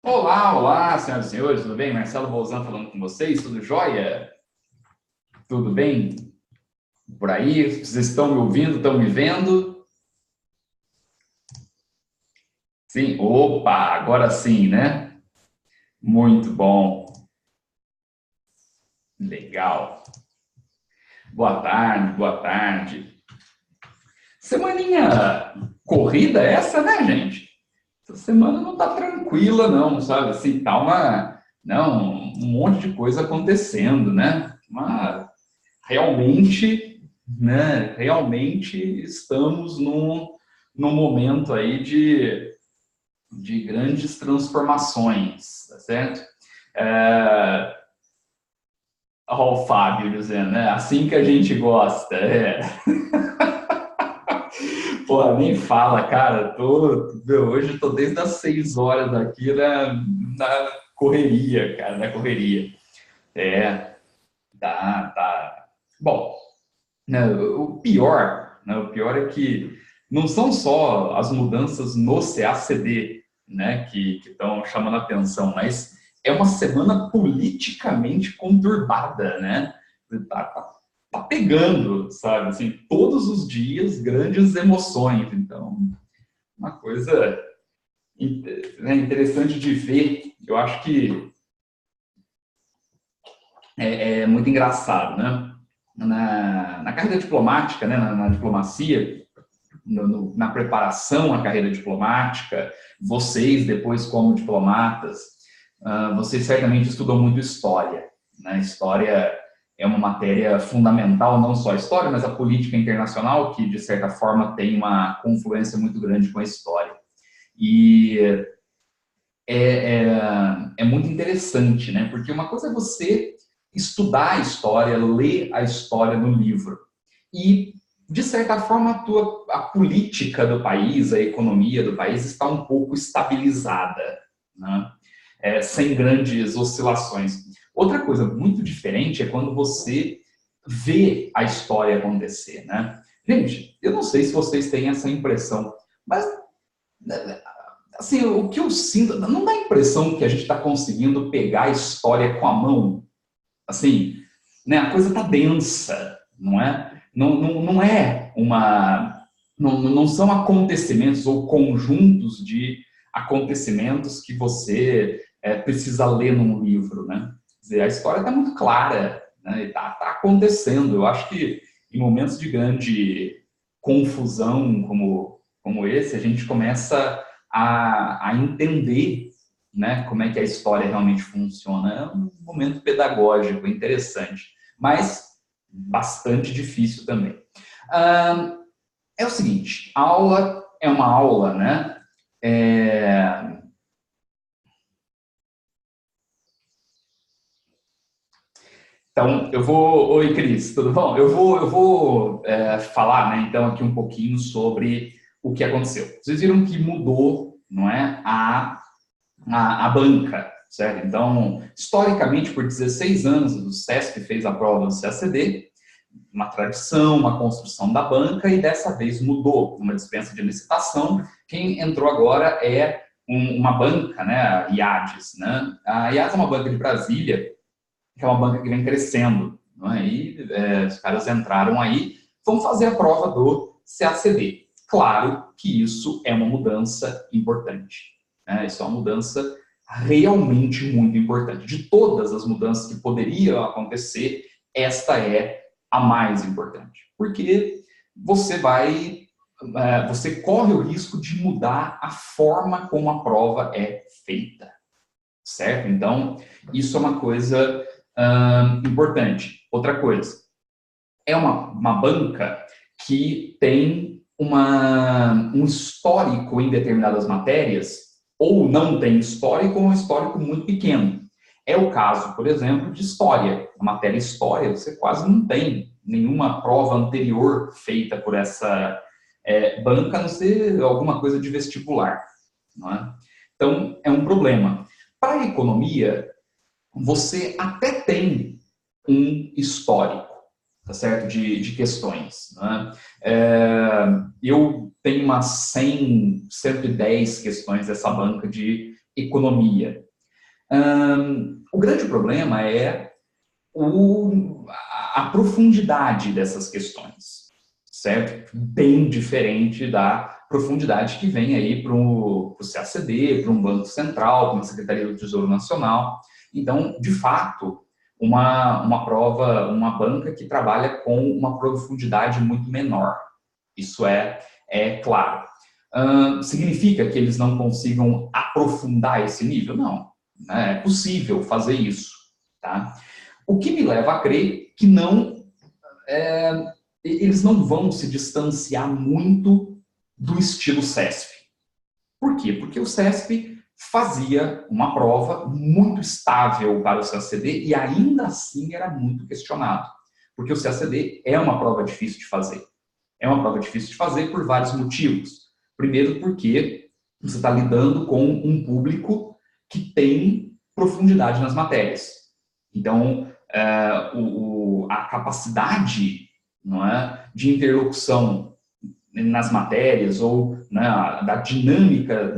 Olá, olá, senhoras e senhores, tudo bem? Marcelo Bolzan falando com vocês, tudo jóia? Tudo bem por aí? Vocês estão me ouvindo, estão me vendo? Sim? Opa, agora sim, né? Muito bom, legal. Boa tarde, boa tarde. Semaninha corrida essa, né, gente? Essa semana não tá tranquila, não, sabe? Assim, tá não, um monte de coisa acontecendo, né? Mas realmente, né, realmente estamos num momento aí de grandes transformações, tá certo? Olha o Fábio dizendo, né? Assim que a gente gosta. É. Porra, nem fala, cara. Hoje tô desde as 6 horas aqui na correria, cara, na correria. É, tá. Bom, né, o pior é que não são só as mudanças no CACD, né, que estão chamando a atenção, mas é uma semana politicamente conturbada, né? Tá pegando, sabe? Assim, todos os dias grandes emoções. Então, uma coisa né, interessante de ver. Eu acho que é muito engraçado, né? Na carreira diplomática, né, na diplomacia, na preparação à carreira diplomática, vocês depois como diplomatas, vocês certamente estudam muito história, né? História é uma matéria fundamental, não só a história, mas a política internacional, que de certa forma tem uma confluência muito grande com a história. E é muito interessante, né? Porque uma coisa é você estudar a história, ler a história no livro. E, de certa forma, a política do país, a economia do país está um pouco estabilizada, né? Sem grandes oscilações. Outra coisa muito diferente é quando você vê a história acontecer, né? Gente, eu não sei se vocês têm essa impressão, mas assim, o que eu sinto, não dá a impressão que a gente está conseguindo pegar a história com a mão? Assim, né, a coisa está densa, não é? Não é uma. Não são acontecimentos ou conjuntos de acontecimentos que você precisa ler num livro, né? Quer dizer, a história está muito clara, né? Está acontecendo. Eu acho que em momentos de grande confusão como esse, a gente começa a entender, né, como é que a história realmente funciona. É um momento pedagógico interessante, mas bastante difícil também. É o seguinte, a aula é uma aula, né? Então, eu vou... Oi, Cris, tudo bom? Eu vou falar, né, então, aqui um pouquinho sobre o que aconteceu. Vocês viram que mudou, não é, a banca, certo? Então, historicamente, por 16 anos, o SESC fez a prova do CACD, uma tradição, uma construção da banca, e dessa vez mudou, uma dispensa de licitação. Quem entrou agora é uma banca, né, a IADES, né? A IADES é uma banca de Brasília, que é uma banca que vem crescendo, não é? E os caras entraram aí, vão fazer a prova do CACD. Claro que isso é uma mudança importante, né? Isso é uma mudança realmente muito importante. De todas as mudanças que poderiam acontecer, esta é a mais importante, porque você corre o risco de mudar a forma como a prova é feita, certo? Então, isso é uma coisa importante. Outra coisa, é uma banca que tem um histórico em determinadas matérias, ou não tem histórico, ou um histórico muito pequeno. É o caso, por exemplo, de história. A matéria história, você quase não tem nenhuma prova anterior feita por essa banca, a não ser alguma coisa de vestibular. Não é? Então, é um problema. Para a economia, você até tem um histórico, tá certo? De questões. Né? Eu tenho umas 100, 110 questões dessa banca de economia. O grande problema é a profundidade dessas questões, certo? Bem diferente da profundidade que vem aí para o CACD, para um Banco Central, para uma Secretaria do Tesouro Nacional. Então, de fato, uma prova, uma banca que trabalha com uma profundidade muito menor. Isso é claro. Significa que eles não consigam aprofundar esse nível? Não. É possível fazer isso. Tá? O que me leva a crer que eles não vão se distanciar muito do estilo CESP. Por quê? Porque o CESP fazia uma prova muito estável para o CACD e ainda assim era muito questionado. Porque o CACD é uma prova difícil de fazer. É uma prova difícil de fazer por vários motivos. Primeiro, porque você está lidando com um público que tem profundidade nas matérias. Então, a capacidade, não é, de interlocução nas matérias ou, né, da dinâmica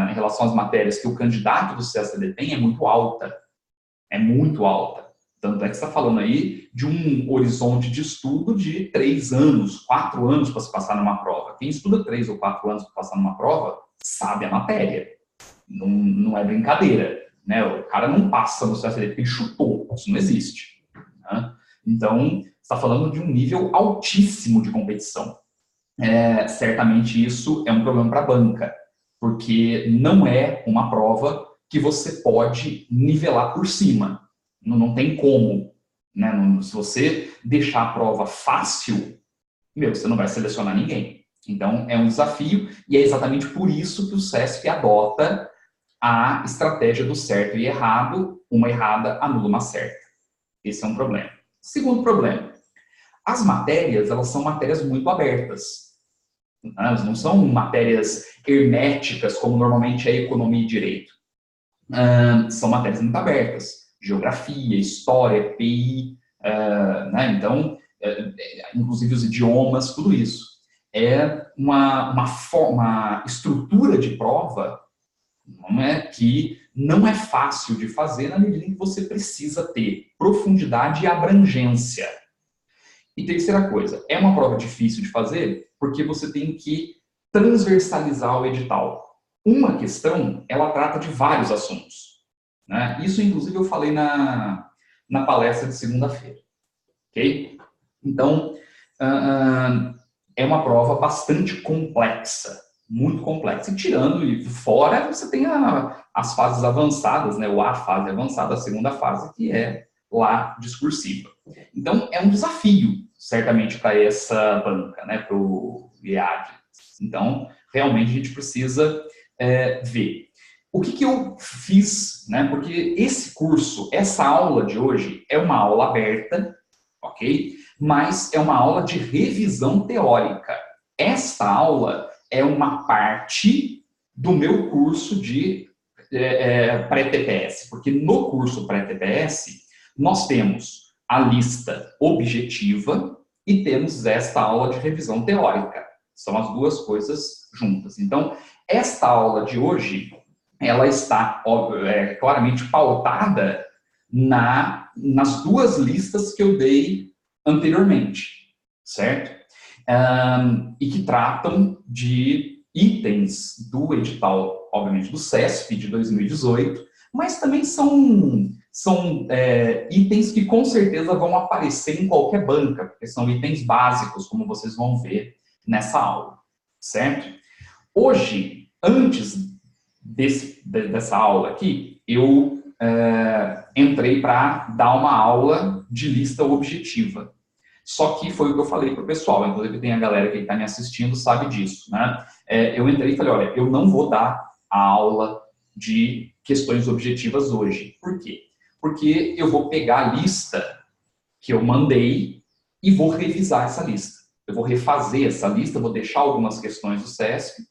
em relação às matérias que o candidato do CACD tem é muito alta. É muito alta. Tanto é que você está falando aí de um horizonte de estudo de 3 anos, 4 anos para se passar numa prova. Quem estuda 3 ou 4 anos para passar numa prova sabe a matéria. Não é brincadeira. Né? O cara não passa no CACD porque ele chutou. Isso não existe. Né? Então, você está falando de um nível altíssimo de competição. Certamente isso é um problema para a banca, porque não é uma prova que você pode nivelar por cima. Não tem como. Né? Se você deixar a prova fácil, você não vai selecionar ninguém. Então, é um desafio, e é exatamente por isso que o CESP adota a estratégia do certo e errado, uma errada anula uma certa. Esse é um problema. Segundo problema, as matérias, elas são matérias muito abertas. Elas não são matérias herméticas, como normalmente é economia e direito. São matérias muito abertas. Geografia, história, PI, né? Então, inclusive os idiomas, tudo isso. É uma estrutura de prova, não é, que não é fácil de fazer na medida em que você precisa ter profundidade e abrangência. E terceira coisa, é uma prova difícil de fazer porque você tem que transversalizar o edital. Uma questão, ela trata de vários assuntos. Né? Isso, inclusive, eu falei na palestra de segunda-feira. Ok? Então, é uma prova bastante complexa, muito complexa. E tirando e fora, você tem as fases avançadas, né? A fase avançada, a segunda fase, que é lá discursiva. Então, é um desafio, certamente, para essa banca, né? Para o IAD. Então, realmente, a gente precisa ver. O que eu fiz, né? Porque esse curso, essa aula de hoje, é uma aula aberta, ok? Mas é uma aula de revisão teórica. Esta aula é uma parte do meu curso de pré-TPS, porque no curso pré-TPS nós temos a lista objetiva e temos esta aula de revisão teórica. São as duas coisas juntas. Então, esta aula de hoje, ela está claramente pautada nas duas listas que eu dei anteriormente, certo? E que tratam de itens do edital, obviamente, do CESP de 2018, mas também são itens que com certeza vão aparecer em qualquer banca, porque são itens básicos, como vocês vão ver nessa aula, certo? Hoje, antes dessa aula aqui, eu entrei para dar uma aula de lista objetiva. Só que foi o que eu falei para o pessoal, inclusive tem a galera que está me assistindo sabe disso, né? Eu entrei e falei, olha, eu não vou dar a aula de questões objetivas hoje. Por quê? Porque eu vou pegar a lista que eu mandei e vou revisar essa lista. Eu vou refazer essa lista, vou deixar algumas questões do CESP,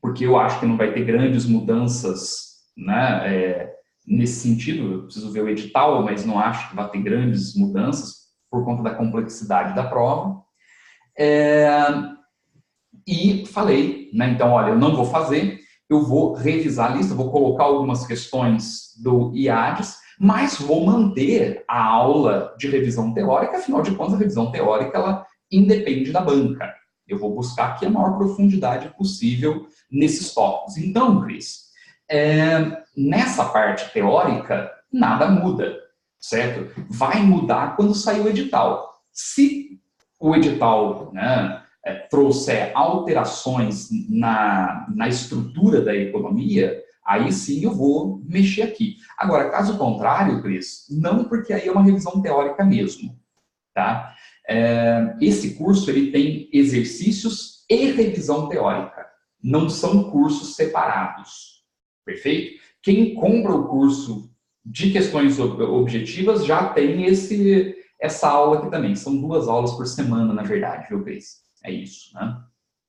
porque eu acho que não vai ter grandes mudanças, né, nesse sentido. Eu preciso ver o edital, mas não acho que vai ter grandes mudanças por conta da complexidade da prova. E falei, né, então, olha, eu não vou fazer, eu vou revisar a lista, vou colocar algumas questões do IADES, mas vou manter a aula de revisão teórica, afinal de contas, a revisão teórica ela independe da banca. Eu vou buscar aqui a maior profundidade possível nesses tópicos. Então, Cris, nessa parte teórica, nada muda, certo? Vai mudar quando sair o edital. Se o edital, né, trouxer alterações na estrutura da economia, aí sim eu vou mexer aqui. Agora, caso contrário, Cris, não, porque aí é uma revisão teórica mesmo, tá? Esse curso ele tem exercícios e revisão teórica, não são cursos separados, perfeito? Quem compra o curso de questões objetivas já tem essa aula aqui também, são 2 aulas por semana, na verdade, viu, Cris? É isso, né?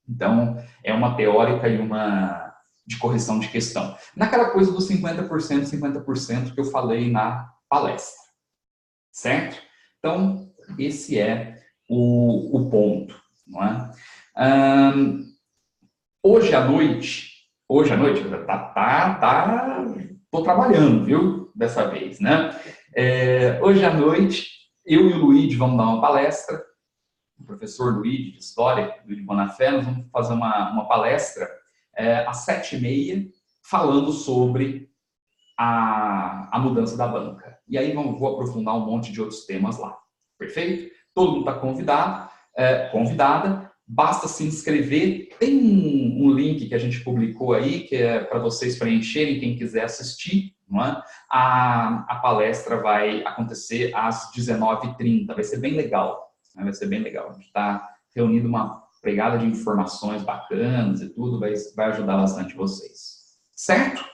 Então, é uma teórica e uma de correção de questão. Naquela coisa dos 50%, 50% que eu falei na palestra, certo? Então, esse é o ponto, não é? Hoje à noite, tô trabalhando, viu? Dessa vez, né? Hoje à noite, eu e o Luigi vamos dar uma palestra, o professor Luigi de História, Luigi Bonafé, nós vamos fazer uma palestra às 7h30, falando sobre a mudança da banca. E aí vou aprofundar um monte de outros temas lá. Perfeito? Todo mundo está convidada. Basta se inscrever. Tem um link que a gente publicou aí, que é para vocês preencherem, quem quiser assistir. Não é? A palestra vai acontecer às 19h30. Vai ser bem legal. Né? Vai ser bem legal. A gente está reunindo uma pegada de informações bacanas e tudo. Vai ajudar bastante vocês. Certo?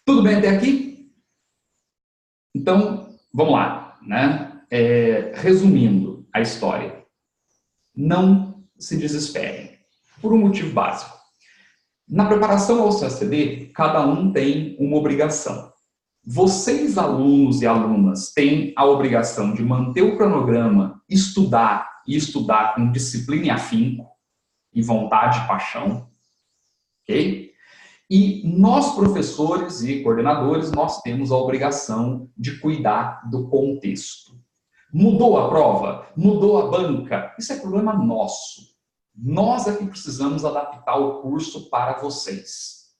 Tudo bem até aqui? Então, vamos lá, né? Resumindo a história, não se desesperem, por um motivo básico. Na preparação ao CACD, cada um tem uma obrigação. Vocês, alunos e alunas, têm a obrigação de manter o cronograma, estudar e estudar com disciplina e afinco, e vontade e paixão, ok? E nós, professores e coordenadores, nós temos a obrigação de cuidar do contexto. Mudou a prova? Mudou a banca? Isso é problema nosso. Nós é que precisamos adaptar o curso para vocês.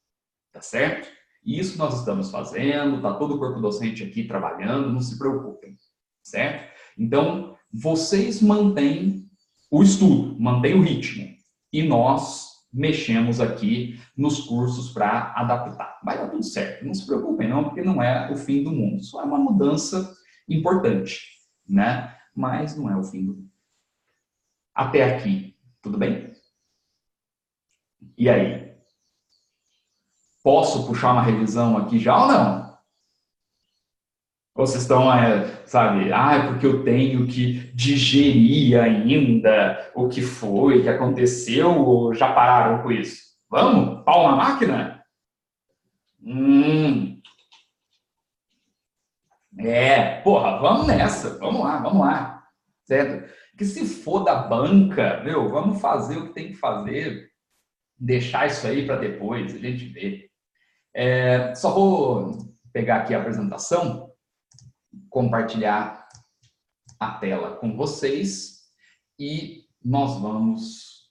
Tá certo? E isso nós estamos fazendo, tá todo o corpo docente aqui trabalhando, não se preocupem. Certo? Então, vocês mantêm o estudo, mantêm o ritmo. E nós mexemos aqui nos cursos para adaptar. Vai dar tudo certo, não se preocupem não, porque não é o fim do mundo. Só é uma mudança importante, né? Mas não é o fim do mundo. Até aqui, tudo bem? E aí? Posso puxar uma revisão aqui já ou não? Ou vocês estão, sabe, porque eu tenho que digerir ainda o que foi, o que aconteceu, ou já pararam com isso? Vamos? Pau na máquina? Porra, vamos nessa, vamos lá, certo? Que se for da banca, vamos fazer o que tem que fazer, deixar isso aí para depois, a gente vê. Só vou pegar aqui a apresentação, compartilhar a tela com vocês e nós vamos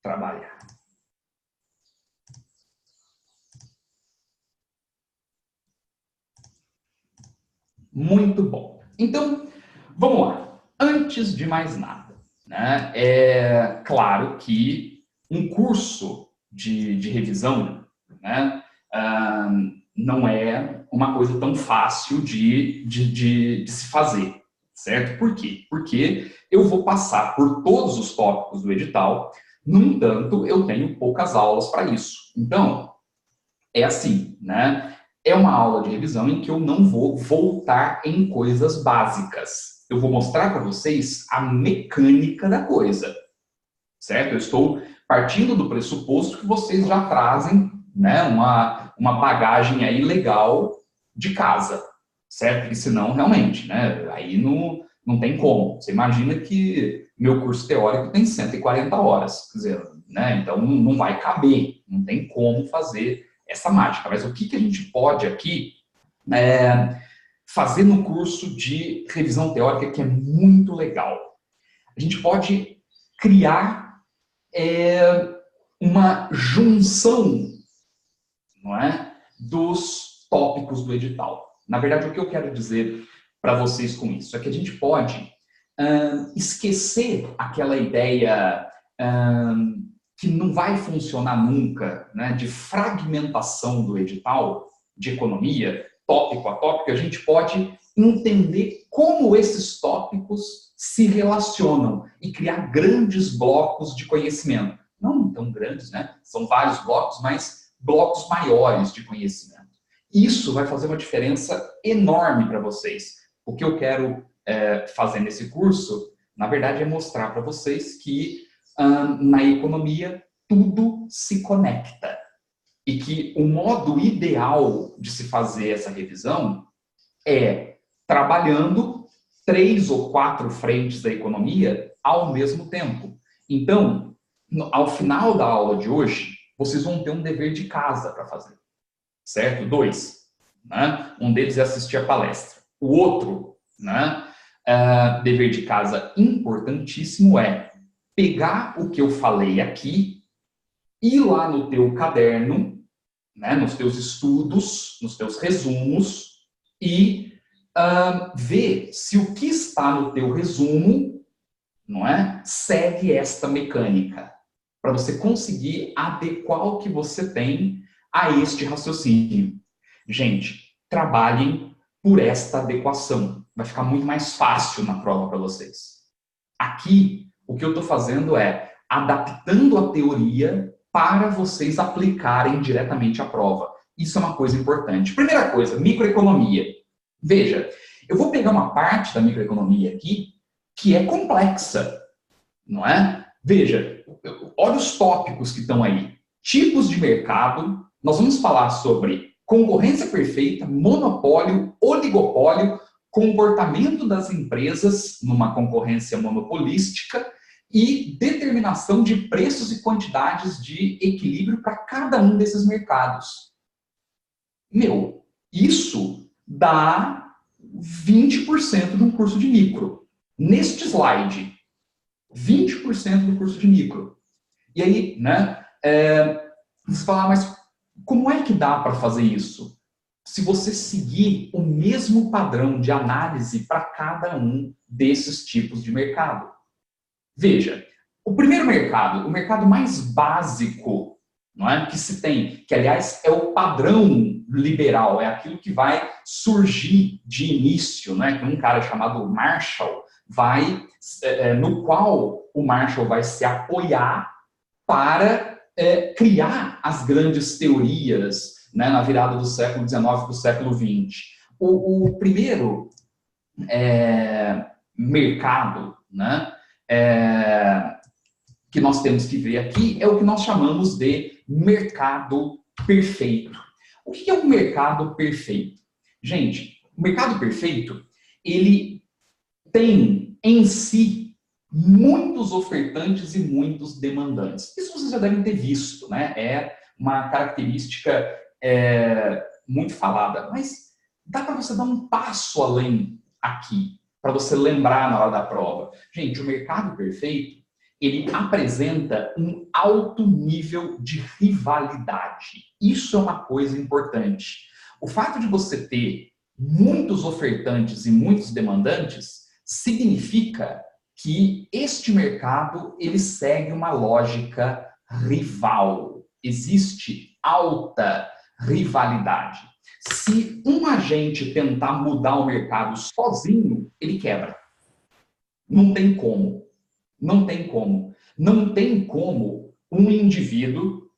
trabalhar. Muito bom. Então, vamos lá. Antes de mais nada, né, é claro que um curso de revisão, né, não é uma coisa tão fácil de se fazer, certo? Por quê? Porque eu vou passar por todos os tópicos do edital, no entanto, eu tenho poucas aulas para isso. Então, é assim, né? É uma aula de revisão em que eu não vou voltar em coisas básicas. Eu vou mostrar para vocês a mecânica da coisa, certo? Eu estou partindo do pressuposto que vocês já trazem, né, uma bagagem aí legal de casa, certo? Porque senão, realmente, né, aí Não tem como. Você imagina que meu curso teórico tem 140 horas, quer dizer, né? Então não vai caber, não tem como fazer essa mágica. Mas o que a gente pode aqui fazer no curso de revisão teórica, que é muito legal? A gente pode criar uma junção, não é, dos tópicos do edital. Na verdade, o que eu quero dizer para vocês com isso é que a gente pode esquecer aquela ideia que não vai funcionar nunca, né, de fragmentação do edital, de economia, tópico a tópico. A gente pode entender como esses tópicos se relacionam e criar grandes blocos de conhecimento. Não tão grandes, né? São vários blocos, mas blocos maiores de conhecimento. Isso vai fazer uma diferença enorme para vocês. O que eu quero fazer nesse curso, na verdade, é mostrar para vocês que na economia tudo se conecta. E que o modo ideal de se fazer essa revisão é trabalhando 3 ou 4 frentes da economia ao mesmo tempo. Então, ao final da aula de hoje, vocês vão ter um dever de casa para fazer, certo? 2. Né? Um deles é assistir a palestra. O outro, né, dever de casa importantíssimo é pegar o que eu falei aqui, ir lá no teu caderno, né, nos teus estudos, nos teus resumos, e ver se o que está no teu resumo, não é, segue esta mecânica, para você conseguir adequar o que você tem a este raciocínio. Gente, trabalhem por esta adequação. Vai ficar muito mais fácil na prova para vocês. Aqui, o que eu estou fazendo é adaptando a teoria para vocês aplicarem diretamente à prova. Isso é uma coisa importante. Primeira coisa, microeconomia. Veja, eu vou pegar uma parte da microeconomia aqui que é complexa, não é? Veja, olha os tópicos que estão aí. Tipos de mercado, nós vamos falar sobre concorrência perfeita, monopólio, oligopólio, comportamento das empresas numa concorrência monopolística e determinação de preços e quantidades de equilíbrio para cada um desses mercados. Isso dá 20% de um curso de micro. Neste slide, 20% do curso de micro. E aí, né, você fala, mas como é que dá para fazer isso? Se você seguir o mesmo padrão de análise para cada um desses tipos de mercado. Veja, o primeiro mercado, o mercado mais básico, não é, que se tem, que aliás é o padrão liberal, é aquilo que vai surgir de início, né, que um cara chamado Marshall no qual o Marshall vai se apoiar para criar as grandes teorias, né, na virada do século XIX para o século XX. O primeiro mercado, né, que nós temos que ver aqui é o que nós chamamos de mercado perfeito. O que é um mercado perfeito? Gente, o mercado perfeito, ele tem em si muitos ofertantes e muitos demandantes. Isso vocês já devem ter visto, né? É uma característica muito falada, mas dá para você dar um passo além aqui, para você lembrar na hora da prova. Gente, o mercado perfeito, ele apresenta um alto nível de rivalidade. Isso é uma coisa importante. O fato de você ter muitos ofertantes e muitos demandantes significa que este mercado ele segue uma lógica rival. Existe alta rivalidade. Se um agente tentar mudar o mercado sozinho, ele quebra. Não tem como. Não tem como. Não tem como um indivíduo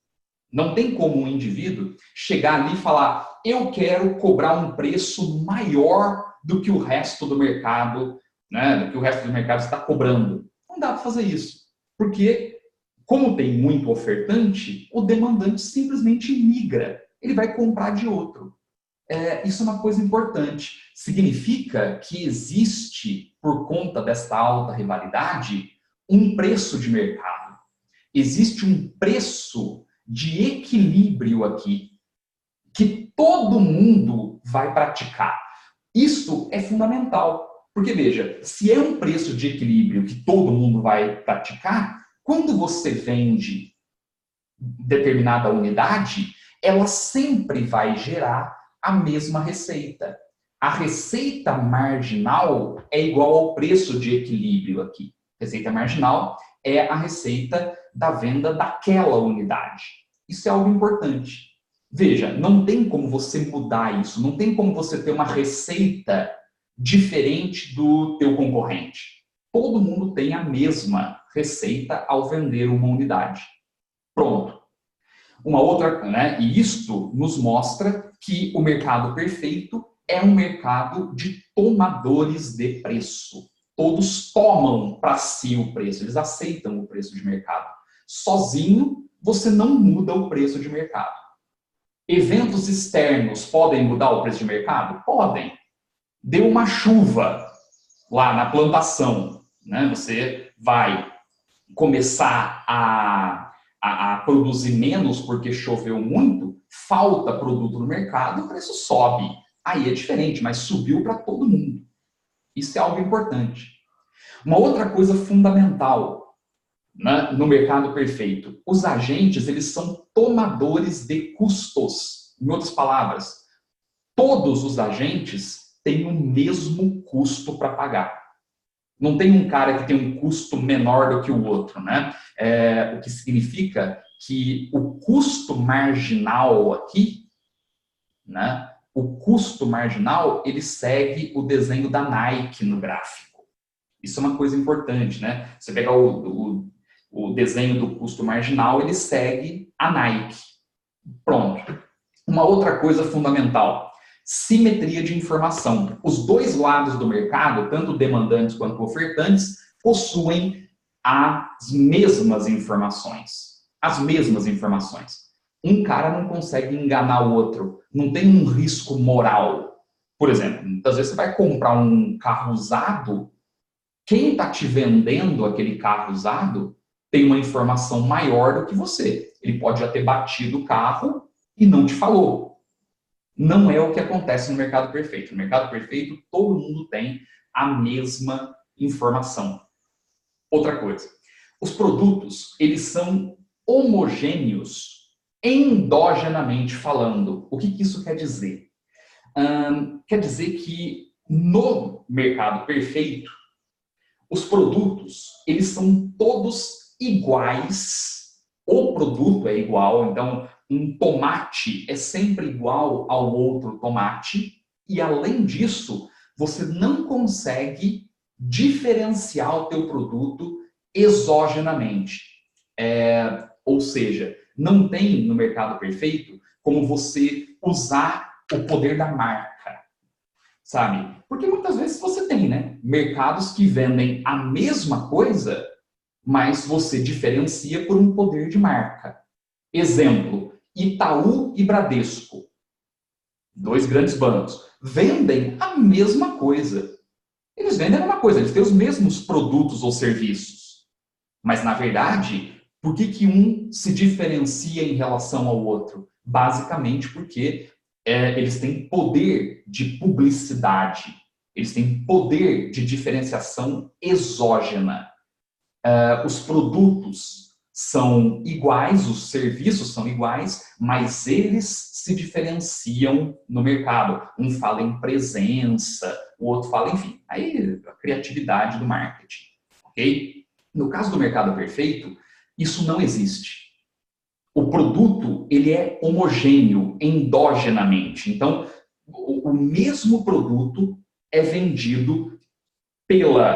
chegar ali e falar: eu quero cobrar um preço maior do que o resto do mercado, né, do que o resto do mercado está cobrando. Não dá para fazer isso. Porque, como tem muito ofertante, o demandante simplesmente migra. Ele vai comprar de outro. Isso é uma coisa importante. Significa que existe, por conta desta alta rivalidade, um preço de mercado. Existe um preço de equilíbrio aqui, que todo mundo vai praticar. Isso é fundamental. Porque, veja, se é um preço de equilíbrio que todo mundo vai praticar, quando você vende determinada unidade, ela sempre vai gerar a mesma receita. A receita marginal é igual ao preço de equilíbrio aqui. Receita marginal é a receita da venda daquela unidade. Isso é algo importante. Veja, não tem como você mudar isso, não tem como você ter uma receita diferente do teu concorrente. Todo mundo tem a mesma receita ao vender uma unidade. Pronto. Uma outra, né? E isto nos mostra que o mercado perfeito é um mercado de tomadores de preço. Todos tomam para si o preço, eles aceitam o preço de mercado. Sozinho, você não muda o preço de mercado. Eventos externos podem mudar o preço de mercado? Podem. Deu uma chuva lá na plantação, né? Você vai começar a produzir menos porque choveu muito, falta produto no mercado, o preço sobe. Aí é diferente, mas subiu para todo mundo. Isso é algo importante. Uma outra coisa fundamental, né, no mercado perfeito, os agentes eles são tomadores de custos. Em outras palavras, todos os agentes têm o mesmo custo para pagar. Não tem um cara que tem um custo menor do que o outro, né? O que significa que o custo marginal aqui, né? O custo marginal, ele segue o desenho da Nike no gráfico. Isso é uma coisa importante, né? Você pegar o desenho do custo marginal, ele segue a Nike. Pronto. Uma outra coisa fundamental, simetria de informação. Os dois lados do mercado, tanto demandantes quanto ofertantes, possuem as mesmas informações. As mesmas informações. Um cara não consegue enganar o outro. Não tem um risco moral. Por exemplo, muitas vezes você vai comprar um carro usado, quem está te vendendo aquele carro usado tem uma informação maior do que você. Ele pode já ter batido o carro e não te falou. Não é o que acontece no mercado perfeito. No mercado perfeito, todo mundo tem a mesma informação. Outra coisa, os produtos, eles são homogêneos endogenamente falando. O que isso quer dizer? Quer dizer que no mercado perfeito, os produtos, eles são todos iguais. O produto é igual, então um tomate é sempre igual ao outro tomate e, além disso, você não consegue diferenciar o teu produto exogenamente. Ou seja, não tem no mercado perfeito como você usar o poder da marca, sabe? Porque muitas vezes você tem, né, mercados que vendem a mesma coisa, mas você diferencia por um poder de marca. Exemplo, Itaú e Bradesco, dois grandes bancos, vendem a mesma coisa. Eles vendem a mesma coisa, eles têm os mesmos produtos ou serviços. Mas, na verdade, por que um se diferencia em relação ao outro? Basicamente porque eles têm poder de publicidade, eles têm poder de diferenciação exógena. Os produtos são iguais, os serviços são iguais, mas eles se diferenciam no mercado. Um fala em presença, o outro fala, enfim, aí a criatividade do marketing, ok? No caso do mercado perfeito, isso não existe. O produto, ele é homogêneo, endogenamente. Então, o mesmo produto é vendido pelo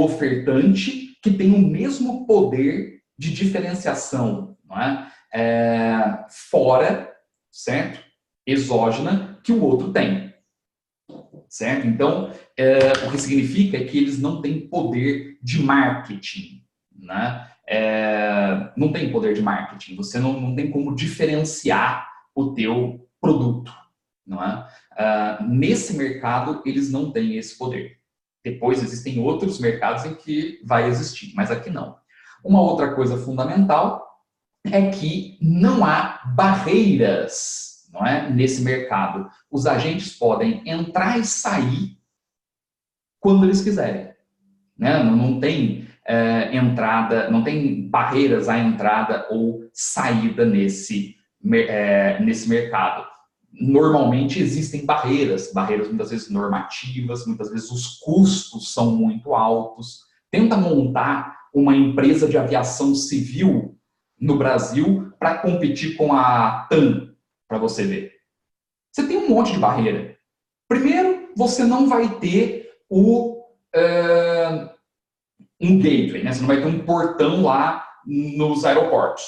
ofertante, que tem o mesmo poder de diferenciação, não é? Fora, certo? Exógena, que o outro tem. Certo? Então, o que significa é que eles não têm poder de marketing, né? Não tem poder de marketing. Você não tem como diferenciar o teu produto, não é? Nesse mercado, eles não têm esse poder. Depois, existem outros mercados em que vai existir, mas aqui não. Uma outra coisa fundamental é que não há barreiras, não é, nesse mercado. Os agentes podem entrar e sair quando eles quiserem, né? Não tem entrada, não tem barreiras à entrada ou saída nesse mercado. Normalmente existem barreiras muitas vezes normativas, muitas vezes os custos são muito altos. Tenta montar uma empresa de aviação civil no Brasil para competir com a TAM, para você ver. Você tem um monte de barreira. Primeiro, você não vai ter um gateway, né? Você não vai ter um portão lá nos aeroportos,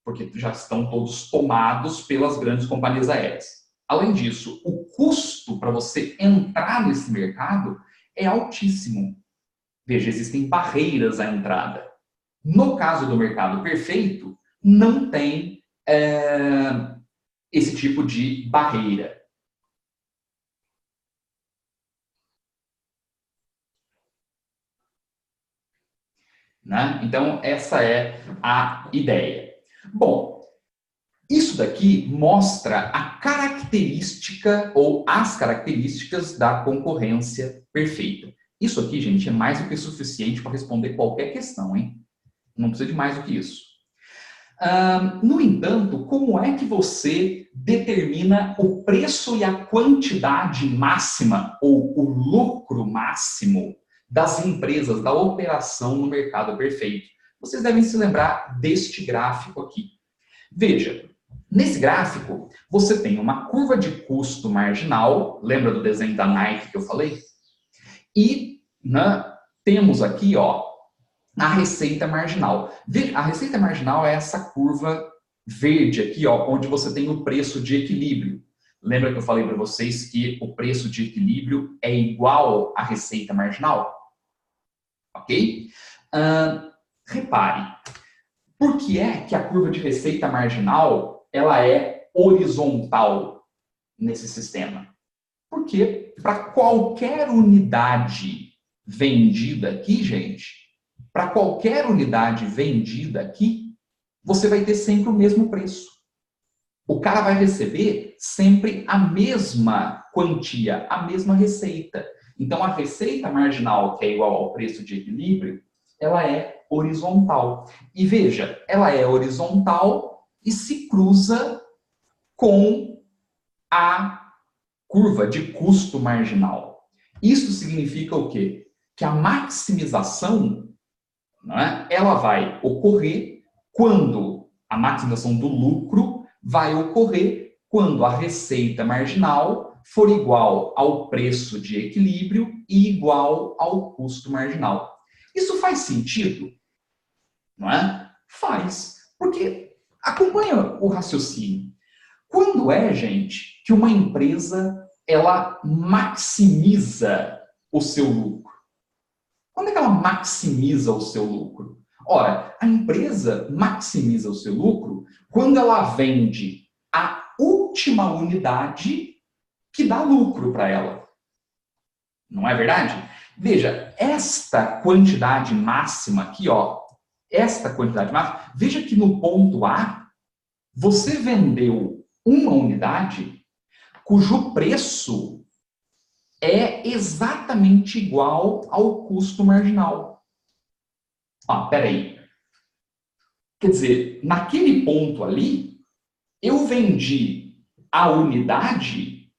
porque já estão todos tomados pelas grandes companhias aéreas. Além disso, o custo para você entrar nesse mercado é altíssimo. Veja, existem barreiras à entrada. No caso do mercado perfeito, não tem esse tipo de barreira. Né? Então, essa é a ideia. Bom, isso daqui mostra a característica ou as características da concorrência perfeita. Isso aqui, gente, é mais do que suficiente para responder qualquer questão, hein? Não precisa de mais do que isso. No entanto, como é que você determina o preço e a quantidade máxima ou o lucro máximo das empresas, da operação no mercado perfeito? Vocês devem se lembrar deste gráfico aqui. Veja, nesse gráfico, você tem uma curva de custo marginal, lembra do desenho da Nike que eu falei? E temos aqui, ó, a receita marginal. A receita marginal é essa curva verde aqui, ó, onde você tem o preço de equilíbrio. Lembra que eu falei para vocês que o preço de equilíbrio é igual à receita marginal? Ok? Repare, por que é que a curva de receita marginal ela é horizontal nesse sistema? Porque para qualquer unidade vendida aqui, gente, para qualquer unidade vendida aqui, você vai ter sempre o mesmo preço. O cara vai receber sempre a mesma quantia, a mesma receita. Então, a receita marginal, que é igual ao preço de equilíbrio, ela é horizontal. E veja, ela é horizontal e se cruza com a curva de custo marginal. Isso significa o quê? Que a maximização, ela vai ocorrer quando a maximização do lucro vai ocorrer quando a receita marginal for igual ao preço de equilíbrio e igual ao custo marginal. Isso faz sentido? Não é? Faz. Porque acompanha o raciocínio. Quando é, gente, que uma empresa ela maximiza o seu lucro? Quando é que ela maximiza o seu lucro? Ora, a empresa maximiza o seu lucro quando ela vende a última unidade que dá lucro para ela. Não é verdade? Veja, esta quantidade máxima aqui, ó, esta quantidade máxima, veja que no ponto A, você vendeu uma unidade cujo preço é exatamente igual ao custo marginal. Peraí. Quer dizer, naquele ponto ali, eu vendi a unidade,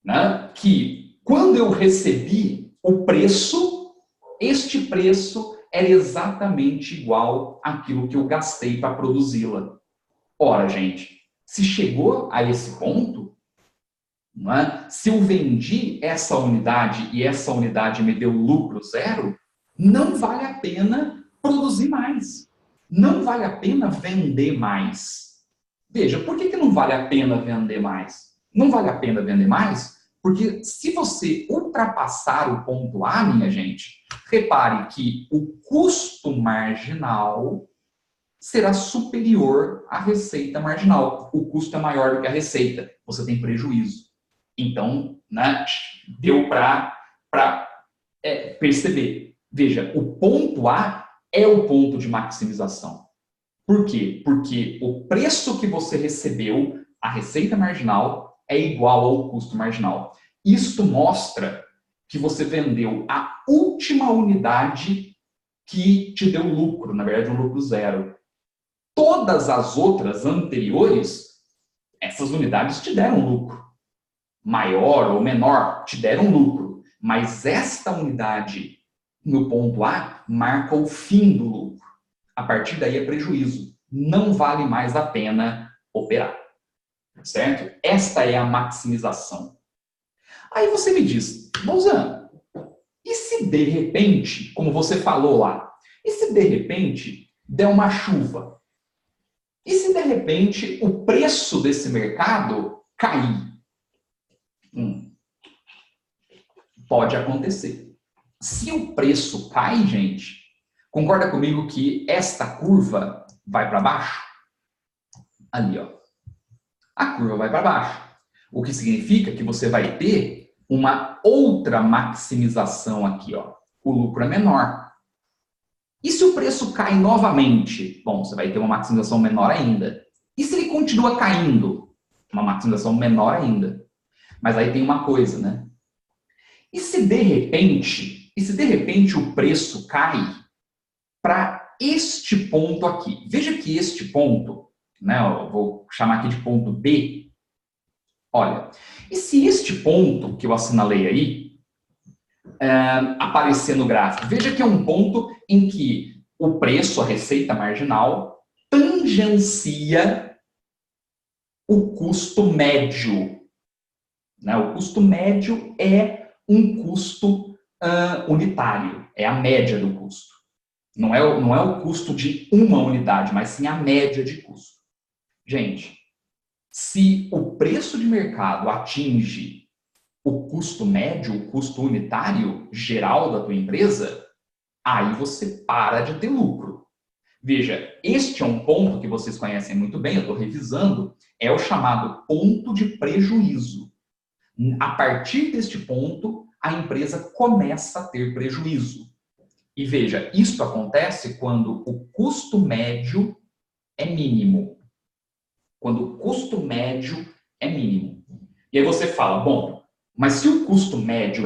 né, que quando eu recebi o preço, este preço era exatamente igual àquilo que eu gastei para produzi-la. Ora, gente, se chegou a esse ponto, não é? Se eu vendi essa unidade e essa unidade me deu lucro zero, não vale a pena produzir mais. Não vale a pena vender mais. Veja, por que não vale a pena vender mais? Não vale a pena vender mais porque se você ultrapassar o ponto A, minha gente, repare que o custo marginal será superior à receita marginal. O custo é maior do que a receita, você tem prejuízo. Então, né, deu para perceber. Veja, o ponto A é o ponto de maximização. Por quê? Porque o preço que você recebeu, a receita marginal, é igual ao custo marginal. Isto mostra que você vendeu a última unidade que te deu lucro, na verdade um lucro zero. Todas as outras anteriores, essas unidades te deram lucro. Maior ou menor, te deram lucro. Mas esta unidade, no ponto A, marca o fim do lucro. A partir daí é prejuízo. Não vale mais a pena operar. Certo? Esta é a maximização. Aí você me diz, Bolzano, e se de repente, como você falou lá, e se de repente der uma chuva? E se de repente o preço desse mercado cair? Pode acontecer. Se o preço cai, gente, concorda comigo que esta curva vai para baixo? Ali, ó. A curva vai para baixo. O que significa que você vai ter uma outra maximização aqui, ó. O lucro é menor. E se o preço cai novamente? Bom, você vai ter uma maximização menor ainda. E se ele continua caindo? Uma maximização menor ainda. Mas aí tem uma coisa, né? E se de repente o preço cai para este ponto aqui? Veja que este ponto, né, eu vou chamar aqui de ponto B. Olha, e se este ponto que eu assinalei aí aparecer no gráfico? Veja que é um ponto em que o preço, a receita marginal, tangencia o custo médio. Né? O custo médio é um custo unitário, é a média do custo. Não é o custo de uma unidade, mas sim a média de custo. Gente, se o preço de mercado atinge o custo médio, o custo unitário geral da tua empresa, aí você para de ter lucro. Veja, este é um ponto que vocês conhecem muito bem, eu estou revisando, é o chamado ponto de prejuízo. A partir deste ponto, a empresa começa a ter prejuízo. E veja, isso acontece quando o custo médio é mínimo. Quando o custo médio é mínimo. E aí você fala, bom, mas se o custo médio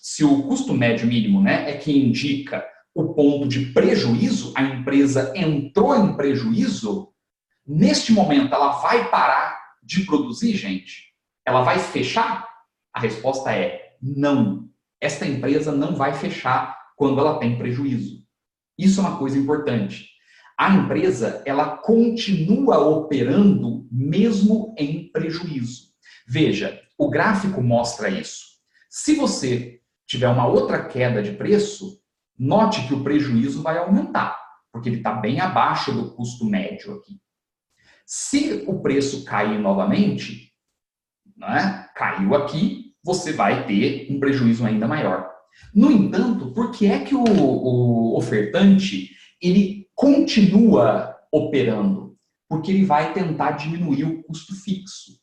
se o custo médio mínimo, né, é que indica o ponto de prejuízo, a empresa entrou em prejuízo, neste momento ela vai parar de produzir, gente? Ela vai fechar? A resposta é não. Esta empresa não vai fechar quando ela tem prejuízo. Isso é uma coisa importante. A empresa, ela continua operando mesmo em prejuízo. Veja, o gráfico mostra isso. Se você tiver uma outra queda de preço, note que o prejuízo vai aumentar, porque ele está bem abaixo do custo médio aqui. Se o preço cair novamente, né, caiu aqui, você vai ter um prejuízo ainda maior. No entanto, por que é que o ofertante ele continua operando? Porque ele vai tentar diminuir o custo fixo.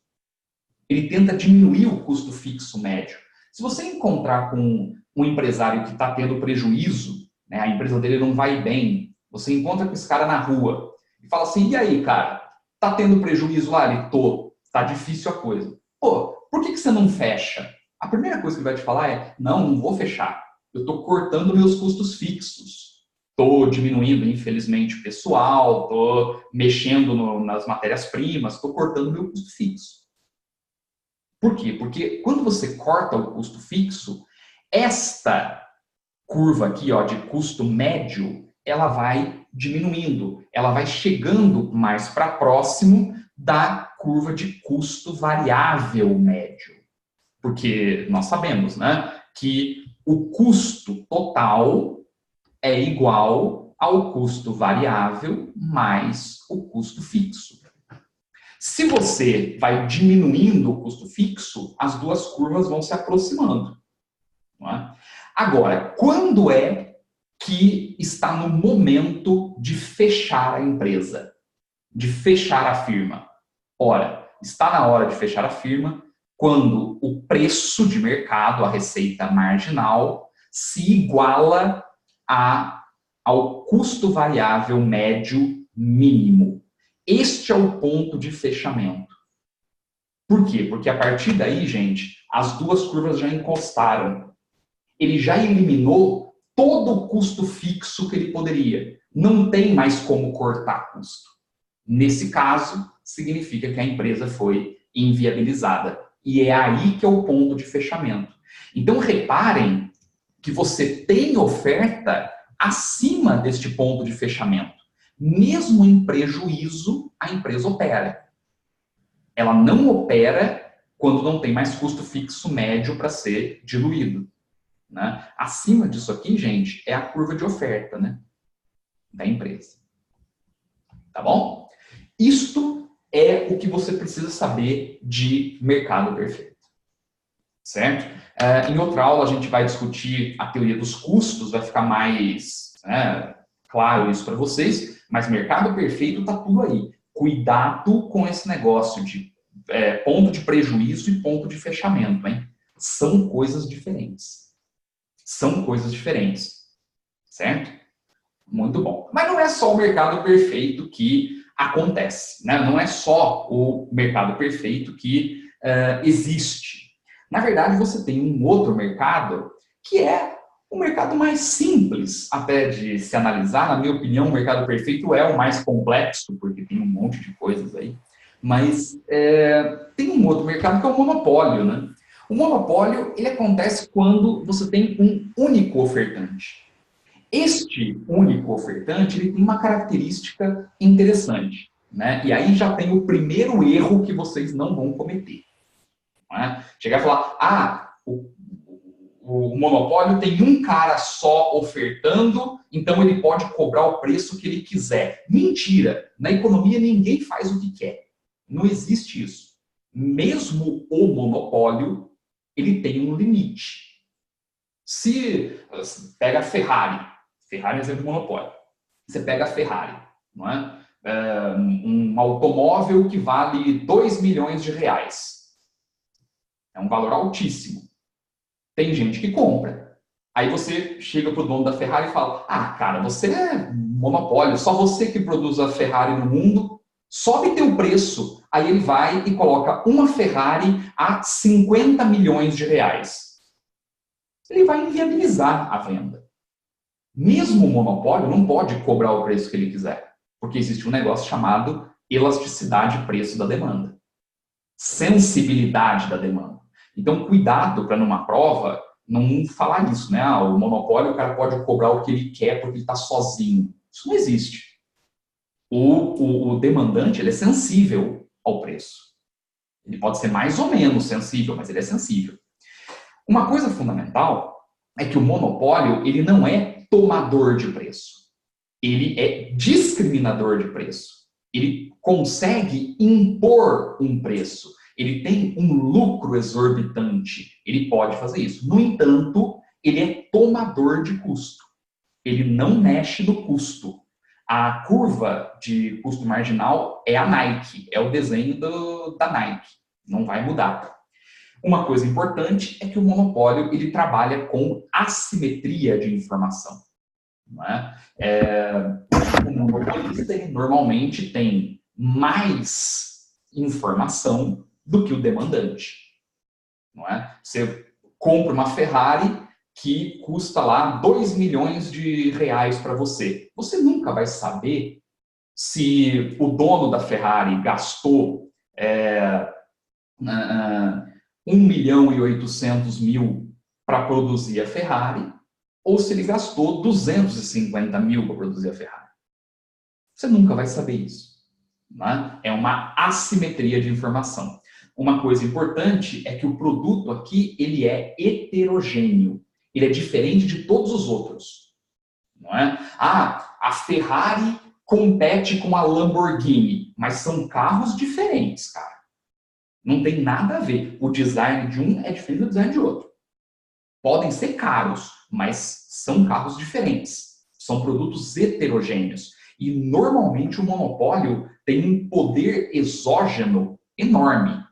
Ele tenta diminuir o custo fixo médio. Se você encontrar com um empresário que está tendo prejuízo, né, a empresa dele não vai bem, você encontra com esse cara na rua e fala assim, e aí, cara, tá tendo prejuízo lá? Ele, tô, tá difícil a coisa. Pô, por que você não fecha? A primeira coisa que ele vai te falar é, não vou fechar. Eu estou cortando meus custos fixos. Estou diminuindo, infelizmente, o pessoal, estou mexendo nas matérias-primas, estou cortando meu custo fixo. Por quê? Porque quando você corta o custo fixo, esta curva aqui, ó, de custo médio, ela vai diminuindo, ela vai chegando mais para próximo da curva de custo variável médio. Porque nós sabemos, né, que o custo total é igual ao custo variável mais o custo fixo. Se você vai diminuindo o custo fixo, as duas curvas vão se aproximando. Não é? Agora, quando é que está no momento de fechar a empresa, de fechar a firma. Ora, está na hora de fechar a firma quando o preço de mercado, a receita marginal, se iguala ao custo variável médio mínimo. Este é o ponto de fechamento. Por quê? Porque a partir daí, gente, as duas curvas já encostaram. Ele já eliminou todo o custo fixo que ele poderia. Não tem mais como cortar custo. Nesse caso, significa que a empresa foi inviabilizada. E é aí que é o ponto de fechamento. Então, reparem que você tem oferta acima deste ponto de fechamento. Mesmo em prejuízo, a empresa opera. Ela não opera quando não tem mais custo fixo médio para ser diluído. Né? Acima disso aqui, gente, é a curva de oferta, né, da empresa. Tá bom? Isto é o que você precisa saber de mercado perfeito. Certo? Em outra aula, a gente vai discutir a teoria dos custos, vai ficar mais claro isso para vocês, mas mercado perfeito está tudo aí. Cuidado com esse negócio de ponto de prejuízo e ponto de fechamento, hein? São coisas diferentes. São coisas diferentes. Certo? Muito bom. Mas não é só o mercado perfeito que acontece, né? Não é só o mercado perfeito que existe. Na verdade, você tem um outro mercado que é o mercado mais simples até de se analisar. Na minha opinião, o mercado perfeito é o mais complexo, porque tem um monte de coisas aí. Mas tem um outro mercado que é o monopólio, né? O monopólio, ele acontece quando você tem um único ofertante. Este único ofertante, ele tem uma característica interessante, né? E aí já tem o primeiro erro que vocês não vão cometer. Né? Chegar e falar, o monopólio tem um cara só ofertando, então ele pode cobrar o preço que ele quiser. Mentira! Na economia ninguém faz o que quer. Não existe isso. Mesmo o monopólio, ele tem um limite. Se pega a Ferrari é exemplo de monopólio. Você pega a Ferrari, não é? Um automóvel que vale 2 milhões de reais. É um valor altíssimo. Tem gente que compra. Aí você chega para o dono da Ferrari e fala, cara, você é monopólio, só você que produz a Ferrari no mundo, sobe teu preço. Aí ele vai e coloca uma Ferrari a 50 milhões de reais. Ele vai inviabilizar a venda. Mesmo o monopólio não pode cobrar o preço que ele quiser, porque existe um negócio chamado elasticidade preço da demanda. Sensibilidade da demanda. Então, cuidado para numa prova não falar isso, né? O monopólio, o cara pode cobrar o que ele quer porque ele está sozinho. Isso não existe. O demandante, ele é sensível ao preço. Ele pode ser mais ou menos sensível, mas ele é sensível. Uma coisa fundamental é que o monopólio, ele não é tomador de preço. Ele é discriminador de preço. Ele consegue impor um preço. Ele tem um lucro exorbitante. Ele pode fazer isso. No entanto, ele é tomador de custo. Ele não mexe no custo. A curva de custo marginal é a Nike. É o desenho da Nike. Não vai mudar. Uma coisa importante é que o monopólio ele trabalha com assimetria de informação. Não é? O monopolista ele normalmente tem mais informação do que o demandante. Não é? Você compra uma Ferrari que custa lá 2 milhões de reais para você. Você nunca vai saber se o dono da Ferrari gastou 1.800.000 para produzir a Ferrari, ou se ele gastou 250 mil para produzir a Ferrari. Você nunca vai saber isso. Né? É uma assimetria de informação. Uma coisa importante é que o produto aqui ele é heterogêneo. Ele é diferente de todos os outros. Não é? A Ferrari compete com a Lamborghini, mas são carros diferentes, cara. Não tem nada a ver. O design de um é diferente do design de outro. Podem ser caros, mas são carros diferentes. São produtos heterogêneos. E, normalmente, o monopólio tem um poder exógeno enorme.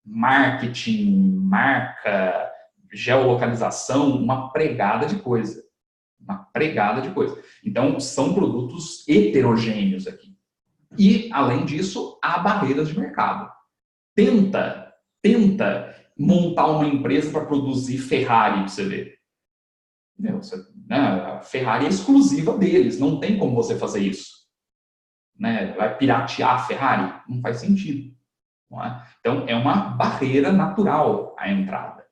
Marketing, marca, geolocalização, uma pregada de coisa. Uma pregada de coisa. Então, são produtos heterogêneos aqui. E, além disso, há barreiras de mercado. Tenta montar uma empresa para produzir Ferrari, para você ver. A Ferrari é exclusiva deles, não tem como você fazer isso. Vai piratear a Ferrari? Não faz sentido. Não é? Então, é uma barreira natural à entrada.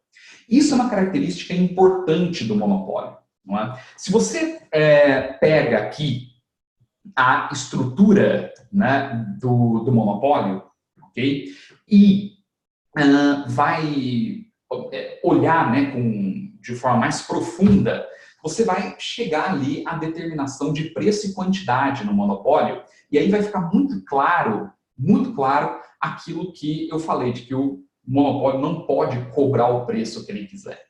Isso é uma característica importante do monopólio. Não é? Se você pega aqui a estrutura, né, do monopólio, ok? E vai olhar, né, de forma mais profunda, você vai chegar ali à determinação de preço e quantidade no monopólio, e aí vai ficar muito claro aquilo que eu falei, de que o monopólio não pode cobrar o preço que ele quiser.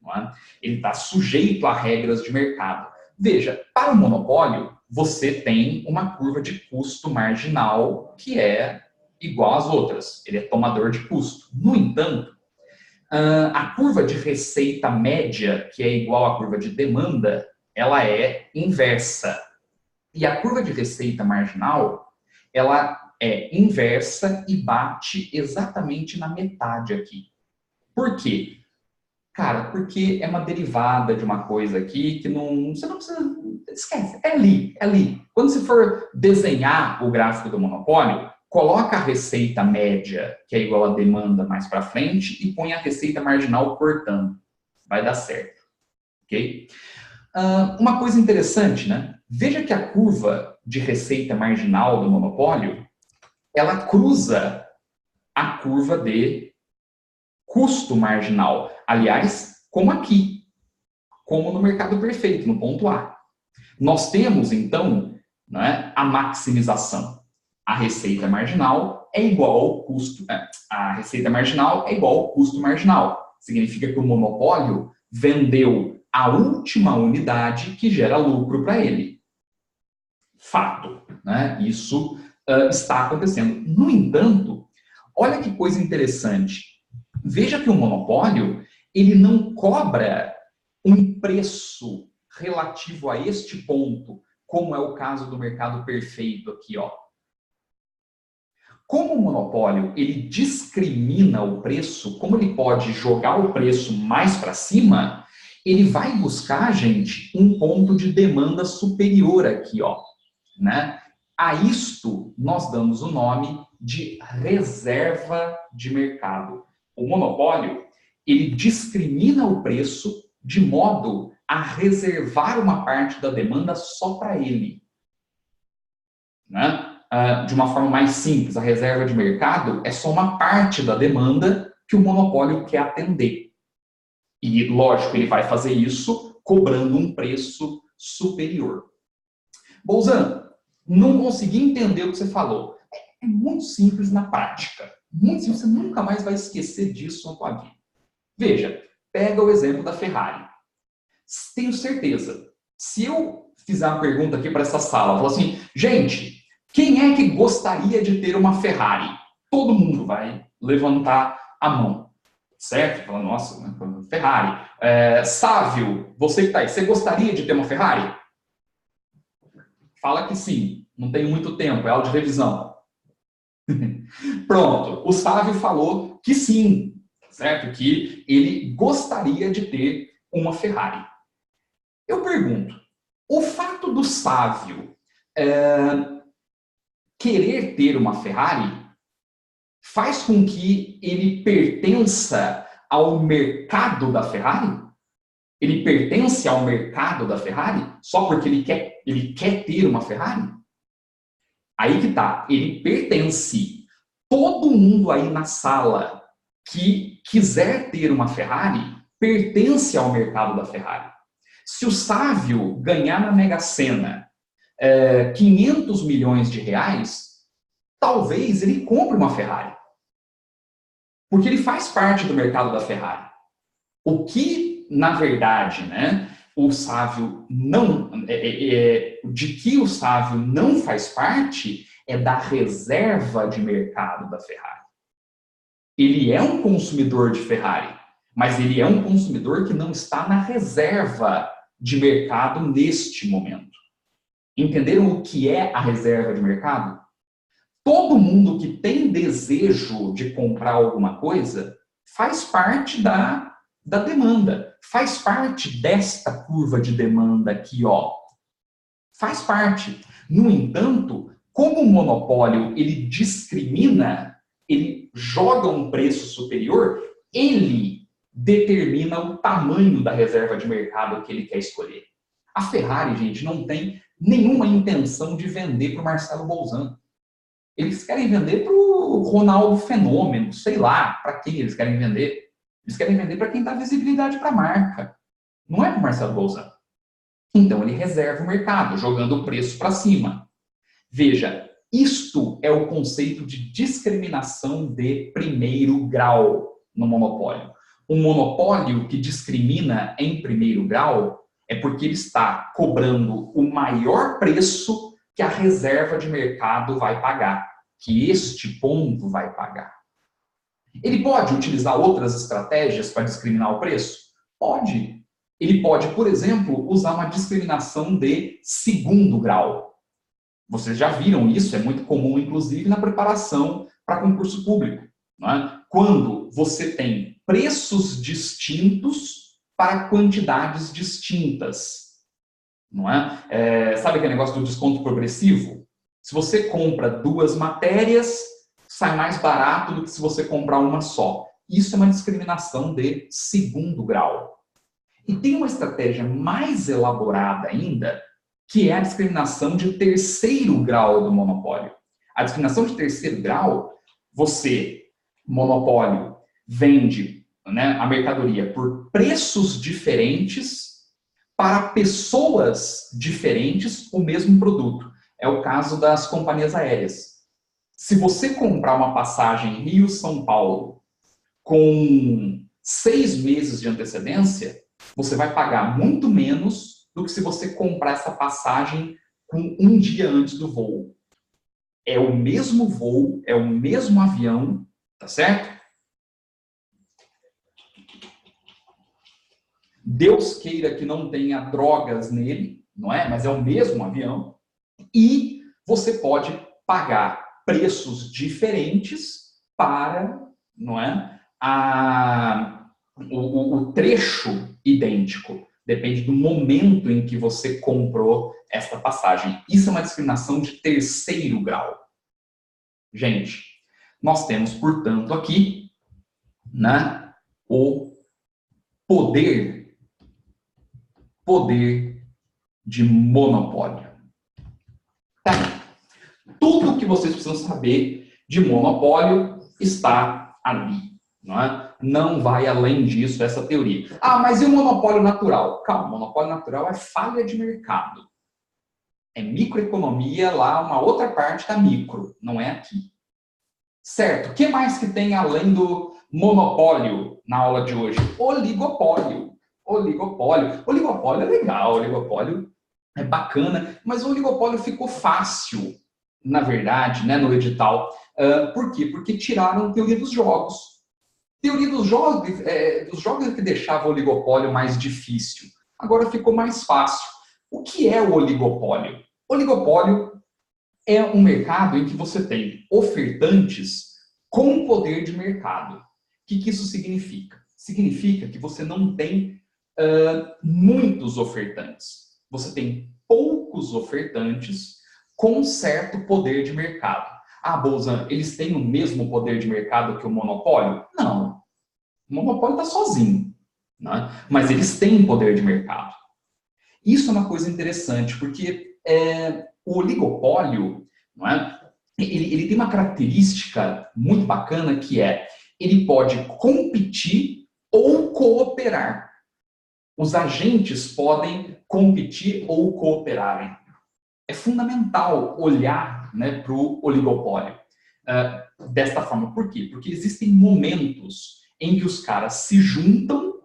Não é? Ele está sujeito a regras de mercado. Veja, para o monopólio, você tem uma curva de custo marginal que é igual às outras. Ele é tomador de custo. No entanto, a curva de receita média, que é igual à curva de demanda, ela é inversa. E a curva de receita marginal, ela é inversa e bate exatamente na metade aqui. Por quê? Cara, porque é uma derivada de uma coisa aqui que você não precisa... Esquece, é ali. Quando você for desenhar o gráfico do monopólio, coloca a receita média, que é igual à demanda mais para frente, e põe a receita marginal cortando. Vai dar certo. Ok? Uma coisa interessante, né? Veja que a curva de receita marginal do monopólio, ela cruza a curva de custo marginal. Aliás, como aqui, como no mercado perfeito, no ponto A. Nós temos, então, né, a maximização. A receita marginal é igual ao custo. A receita marginal é igual ao custo marginal. Significa que o monopólio vendeu a última unidade que gera lucro para ele. Fato, né? Isso está acontecendo. No entanto, olha que coisa interessante. Veja que o monopólio, ele não cobra um preço relativo a este ponto, como é o caso do mercado perfeito aqui, ó. Como o monopólio, ele discrimina o preço, como ele pode jogar o preço mais para cima, ele vai buscar, gente, um ponto de demanda superior aqui, ó, né? A isto nós damos o nome de reserva de mercado. O monopólio, ele discrimina o preço de modo a reservar uma parte da demanda só para ele. Né? De uma forma mais simples, a reserva de mercado é só uma parte da demanda que o monopólio quer atender. E, lógico, ele vai fazer isso cobrando um preço superior. Bolzan, não consegui entender o que você falou. É muito simples na prática. Muito simples, você nunca mais vai esquecer disso na sua vida. Veja, pega o exemplo da Ferrari. Tenho certeza, se eu fizer uma pergunta aqui para essa sala, falar assim, gente, quem é que gostaria de ter uma Ferrari? Todo mundo vai levantar a mão, certo? Fala, nossa, Ferrari. Sávio, você que está aí, você gostaria de ter uma Ferrari? Fala que sim, não tenho muito tempo, é aula de revisão. Pronto, o Sávio falou que sim, certo? Que ele gostaria de ter uma Ferrari. Eu pergunto, o fato do Sávio querer ter uma Ferrari faz com que ele pertença ao mercado da Ferrari? Ele pertence ao mercado da Ferrari só porque ele quer ter uma Ferrari? Aí que tá, ele pertence. Todo mundo aí na sala que quiser ter uma Ferrari pertence ao mercado da Ferrari. Se o Sávio ganhar na Mega Sena 500 milhões de reais, talvez ele compre uma Ferrari. Porque ele faz parte do mercado da Ferrari. O que, na verdade, né, o Sávio não, de que o Sávio não faz parte é da reserva de mercado da Ferrari. Ele é um consumidor de Ferrari, mas ele é um consumidor que não está na reserva de mercado neste momento. Entenderam o que é a reserva de mercado? Todo mundo que tem desejo de comprar alguma coisa faz parte da demanda, faz parte desta curva de demanda aqui, ó. Faz parte. No entanto, como o monopólio ele discrimina, ele joga um preço superior, ele determina o tamanho da reserva de mercado que ele quer escolher. A Ferrari, gente, não tem nenhuma intenção de vender para o Marcelo Bolzan. Eles querem vender para o Ronaldo Fenômeno, sei lá, para quem eles querem vender. Eles querem vender para quem dá visibilidade para a marca. Não é para o Marcelo Bolzan. Então ele reserva o mercado, jogando o preço para cima. Veja, isto é o conceito de discriminação de primeiro grau no monopólio. Um monopólio que discrimina em primeiro grau é porque ele está cobrando o maior preço que a reserva de mercado vai pagar, que este ponto vai pagar. Ele pode utilizar outras estratégias para discriminar o preço? Pode. Ele pode, por exemplo, usar uma discriminação de segundo grau. Vocês já viram isso, é muito comum, inclusive, na preparação para concurso público. Não é? Quando você tem preços distintos para quantidades distintas. Não é? Sabe aquele negócio do desconto progressivo? Se você compra 2 matérias, sai mais barato do que se você comprar uma só. Isso é uma discriminação de segundo grau. E tem uma estratégia mais elaborada ainda, que é a discriminação de terceiro grau do monopólio. A discriminação de terceiro grau, você, monopólio, vende, né, a mercadoria por preços diferentes para pessoas diferentes o mesmo produto. É o caso das companhias aéreas. Se você comprar uma passagem Rio-São Paulo com 6 meses de antecedência, você vai pagar muito menos do que se você comprar essa passagem com 1 dia antes do voo. É o mesmo voo, é o mesmo avião, tá certo? Deus queira que não tenha drogas nele, não é? Mas é o mesmo avião. E você pode pagar preços diferentes para, não é? O trecho idêntico. Depende do momento em que você comprou esta passagem. Isso é uma discriminação de terceiro grau. Gente, nós temos, portanto, aqui, né, o poder de monopólio. Tá. Tudo o que vocês precisam saber de monopólio está ali. Não é? Não vai além disso essa teoria. Ah, mas e o monopólio natural? Calma, o monopólio natural é falha de mercado. É microeconomia lá, uma outra parte da micro, não é aqui. Certo, o que mais que tem além do monopólio na aula de hoje? Oligopólio. Oligopólio. Oligopólio é legal, oligopólio é bacana, mas o oligopólio ficou fácil, na verdade, né, no edital. Por quê? Porque tiraram a teoria dos jogos. Teoria dos jogos que deixava o oligopólio mais difícil. Agora ficou mais fácil. O que é o oligopólio? Oligopólio é um mercado em que você tem ofertantes com poder de mercado. O que isso significa? Significa que você não tem muitos ofertantes. Você tem poucos ofertantes com certo poder de mercado. Ah, Bolzan, eles têm o mesmo poder de mercado que o monopólio? Não. O monopólio está sozinho, né? Mas eles têm poder de mercado. Isso é uma coisa interessante, porque o oligopólio, não é? Ele tem uma característica muito bacana que ele pode competir ou cooperar. Os agentes podem competir ou cooperarem. É fundamental olhar, né, para o oligopólio desta forma. Por quê? Porque existem momentos em que os caras se juntam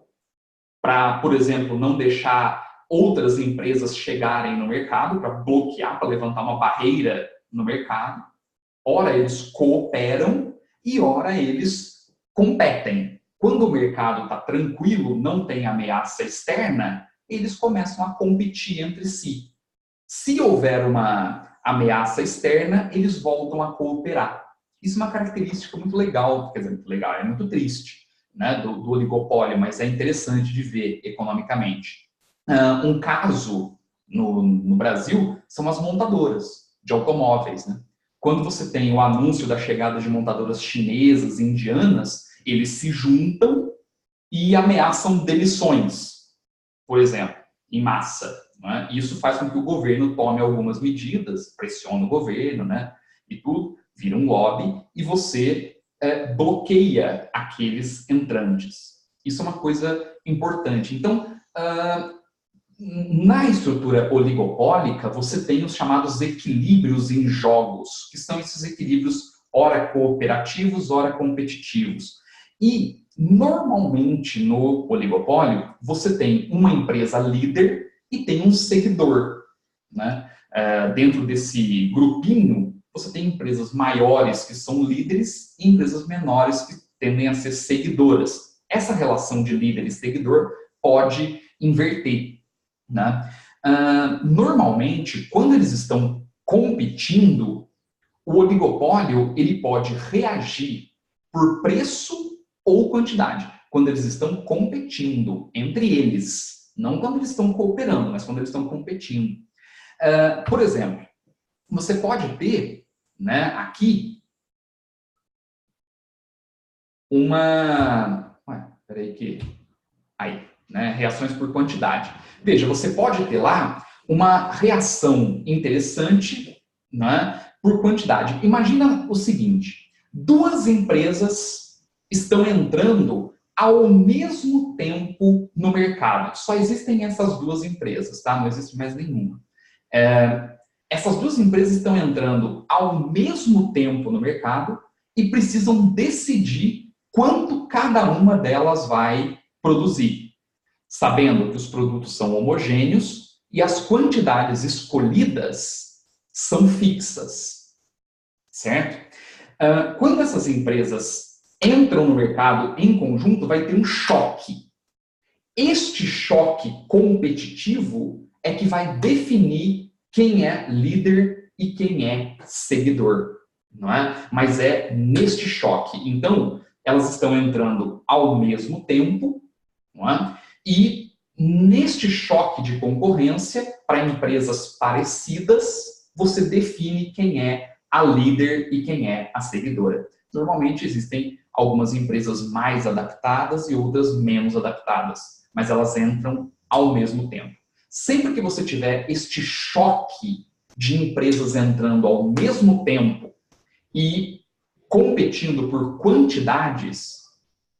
para, por exemplo, não deixar outras empresas chegarem no mercado para bloquear, para levantar uma barreira no mercado. Ora eles cooperam e ora eles competem. Quando o mercado está tranquilo, não tem ameaça externa, eles começam a competir entre si. Se houver uma ameaça externa, eles voltam a cooperar. Isso é uma característica muito legal, quer dizer, muito legal, é muito triste, né, do oligopólio, mas é interessante de ver economicamente. Um caso no Brasil são as montadoras de automóveis, né? Quando você tem o anúncio da chegada de montadoras chinesas, indianas, eles se juntam e ameaçam demissões, por exemplo, em massa. Né? Isso faz com que o governo tome algumas medidas, pressione o governo, né? E tudo, vira um lobby e você bloqueia aqueles entrantes. Isso é uma coisa importante. Então, na estrutura oligopólica, você tem os chamados equilíbrios em jogos, que são esses equilíbrios ora cooperativos, ora competitivos. E, normalmente, no oligopólio, você tem uma empresa líder e tem um seguidor. Né? Dentro desse grupinho, você tem empresas maiores que são líderes e empresas menores que tendem a ser seguidoras. Essa relação de líder e seguidor pode inverter. Né? Normalmente, quando eles estão competindo, o oligopólio ele pode reagir por preço ou quantidade. Quando eles estão competindo entre eles, não quando eles estão cooperando, mas quando eles estão competindo. Por exemplo, você pode ter, né, aqui uma... Peraí que... Aí, né, reações por quantidade. Veja, você pode ter lá uma reação interessante, né, por quantidade. Imagina o seguinte, duas empresas estão entrando ao mesmo tempo no mercado. Só existem essas duas empresas, tá? Não existe mais nenhuma. Essas duas empresas estão entrando ao mesmo tempo no mercado e precisam decidir quanto cada uma delas vai produzir, sabendo que os produtos são homogêneos e as quantidades escolhidas são fixas, certo? Quando essas empresas entram no mercado em conjunto, vai ter um choque. Este choque competitivo é que vai definir quem é líder e quem é seguidor, não é? Mas é neste choque. Então, elas estão entrando ao mesmo tempo, não é? E neste choque de concorrência, para empresas parecidas, você define quem é a líder e quem é a seguidora. Normalmente existem algumas empresas mais adaptadas e outras menos adaptadas, mas elas entram ao mesmo tempo. Sempre que você tiver este choque de empresas entrando ao mesmo tempo e competindo por quantidades,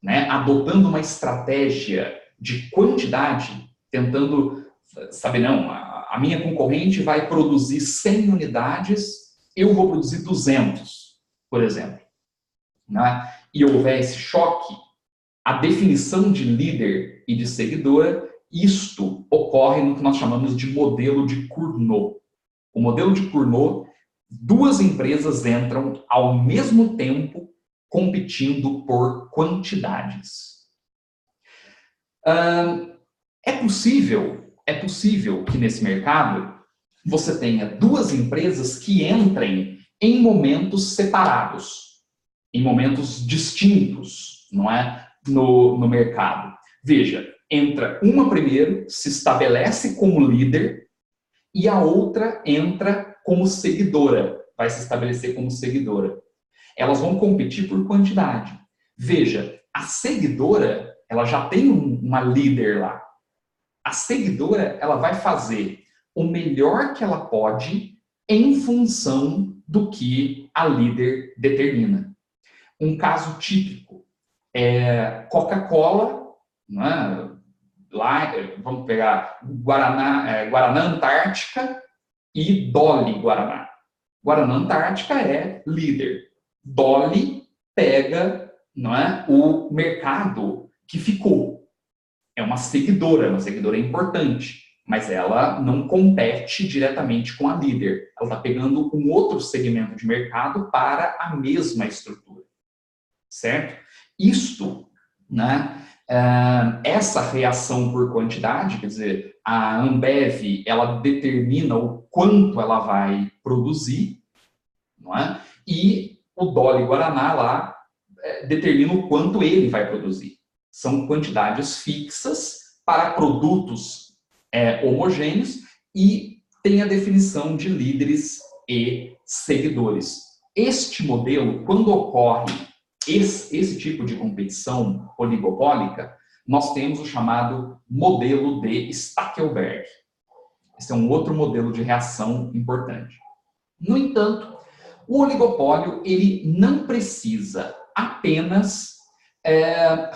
né, adotando uma estratégia de quantidade, tentando, sabe, não, a minha concorrente vai produzir 100 unidades, eu vou produzir 200, por exemplo. Né? E houver esse choque, a definição de líder e de seguidora, isto ocorre no que nós chamamos de modelo de Cournot. O modelo de Cournot, duas empresas entram ao mesmo tempo competindo por quantidades. É possível que nesse mercado você tenha duas empresas que entrem em momentos separados, em momentos distintos, não é? No mercado. Veja, entra uma primeiro, se estabelece como líder, e a outra entra como seguidora, vai se estabelecer como seguidora. Elas vão competir por quantidade. Veja, a seguidora, ela já tem uma líder lá. A seguidora, ela vai fazer o melhor que ela pode em função do que a líder determina. Um caso típico é Coca-Cola, né? Lá, vamos pegar Guaraná Antártica e Dolly Guaraná. Guaraná Antártica é líder. Dolly pega, não é, o mercado que ficou. É uma seguidora importante, mas ela não compete diretamente com a líder. Ela está pegando um outro segmento de mercado para a mesma estrutura, certo? Isto, né, essa reação por quantidade, quer dizer, a Ambev, ela determina o quanto ela vai produzir, não é? E o Dolly Guaraná lá determina o quanto ele vai produzir. São quantidades fixas para produtos homogêneos e tem a definição de líderes e seguidores. Este modelo, quando ocorre esse tipo de competição oligopólica, nós temos o chamado modelo de Stackelberg. Esse é um outro modelo de reação importante. No entanto, o oligopólio ele não precisa apenas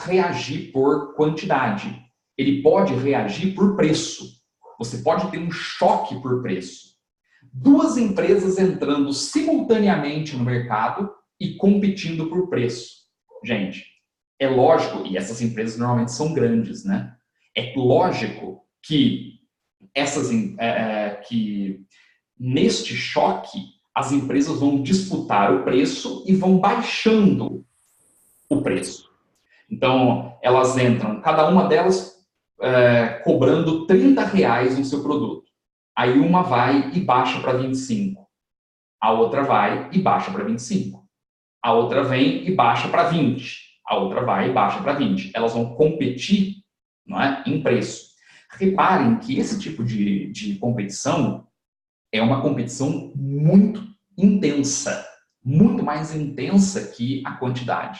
reagir por quantidade. Ele pode reagir por preço. Você pode ter um choque por preço. Duas empresas entrando simultaneamente no mercado e competindo por preço. Gente, é lógico, e essas empresas normalmente são grandes, né? É lógico que que neste choque as empresas vão disputar o preço e vão baixando o preço. Então, elas entram, cada uma delas cobrando R$30 no seu produto. Aí uma vai e baixa para 25. A outra vai e baixa para 25. A outra vem e baixa para 20. A outra vai e baixa para 20. Elas vão competir, não é, em preço. Reparem que esse tipo de competição é uma competição muito intensa, muito mais intensa que a quantidade.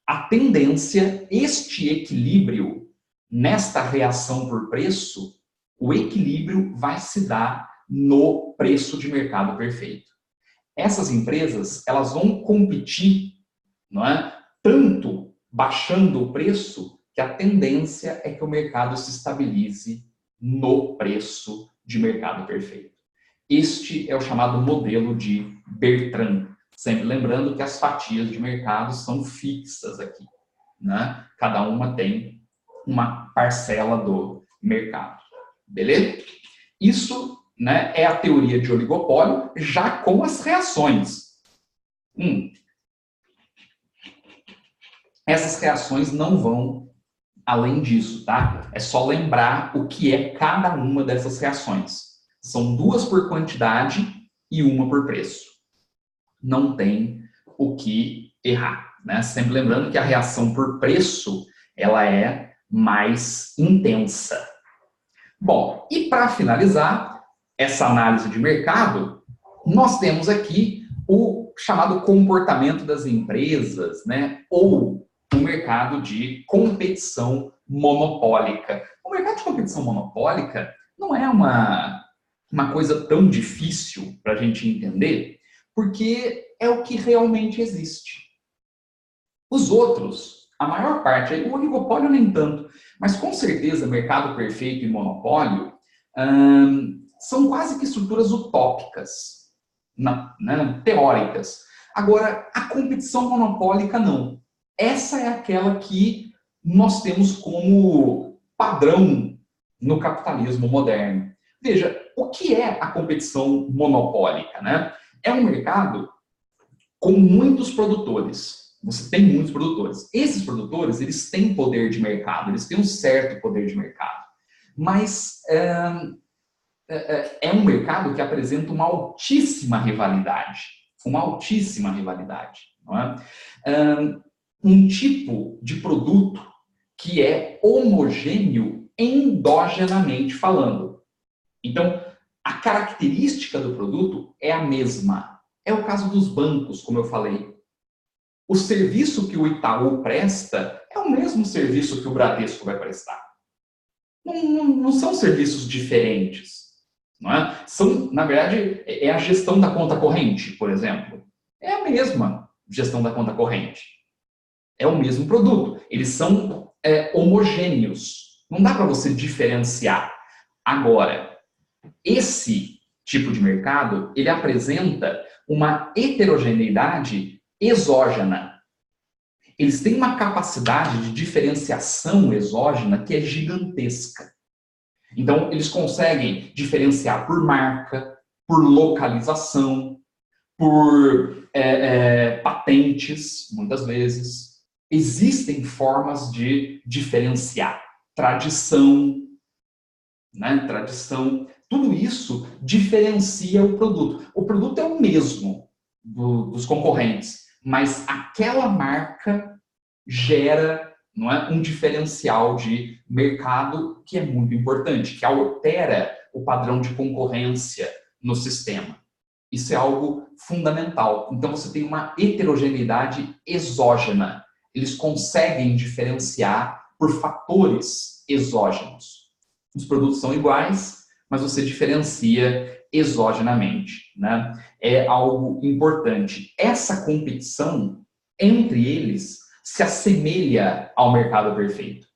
A tendência, este equilíbrio, nesta reação por preço, o equilíbrio vai se dar no preço de mercado perfeito. Essas empresas, elas vão competir, não é? Tanto baixando o preço, que a tendência é que o mercado se estabilize no preço de mercado perfeito. Este é o chamado modelo de Bertrand. Sempre lembrando que as fatias de mercado são fixas aqui, né? Cada uma tem uma parcela do mercado. Beleza? Isso, né, é a teoria de oligopólio, já com as reações. Essas reações não vão além disso, tá? É só lembrar o que é cada uma dessas reações. São duas por quantidade e uma por preço. Não tem o que errar, né? Sempre lembrando que a reação por preço, ela é mais intensa. Bom, e para finalizar essa análise de mercado, nós temos aqui o chamado comportamento das empresas, né? Ou o mercado de competição monopólica. O mercado de competição monopólica não é uma coisa tão difícil para a gente entender, porque é o que realmente existe. Os outros, a maior parte, o oligopólio nem tanto, mas com certeza mercado perfeito e monopólio são quase que estruturas utópicas, né, teóricas. Agora, a competição monopólica não. Essa é aquela que nós temos como padrão no capitalismo moderno. Veja, o que é a competição monopólica, né? É um mercado com muitos produtores. Você tem muitos produtores. Esses produtores, eles têm poder de mercado, eles têm um certo poder de mercado. Mas é um mercado que apresenta uma altíssima rivalidade. Uma altíssima rivalidade. Não é? Um tipo de produto que é homogêneo endogenamente falando. Então, a característica do produto é a mesma. É o caso dos bancos, como eu falei. O serviço que o Itaú presta é o mesmo serviço que o Bradesco vai prestar. Não são serviços diferentes. Não é? São, na verdade, é a gestão da conta corrente, por exemplo. É a mesma gestão da conta corrente. É o mesmo produto. Eles são homogêneos. Não dá para você diferenciar. Agora, esse tipo de mercado, ele apresenta uma heterogeneidade exógena. Eles têm uma capacidade de diferenciação exógena que é gigantesca. Então, eles conseguem diferenciar por marca, por localização, por patentes, muitas vezes. Existem formas de diferenciar. Tradição, né? Tradição. Tudo isso diferencia o produto. O produto é o mesmo dos concorrentes, mas aquela marca gera, não é, um diferencial de mercado que é muito importante, que altera o padrão de concorrência no sistema. Isso é algo fundamental. Então, você tem uma heterogeneidade exógena. Eles conseguem diferenciar por fatores exógenos. Os produtos são iguais, mas você diferencia exogenamente, né? É algo importante. Essa competição entre eles se assemelha ao mercado perfeito,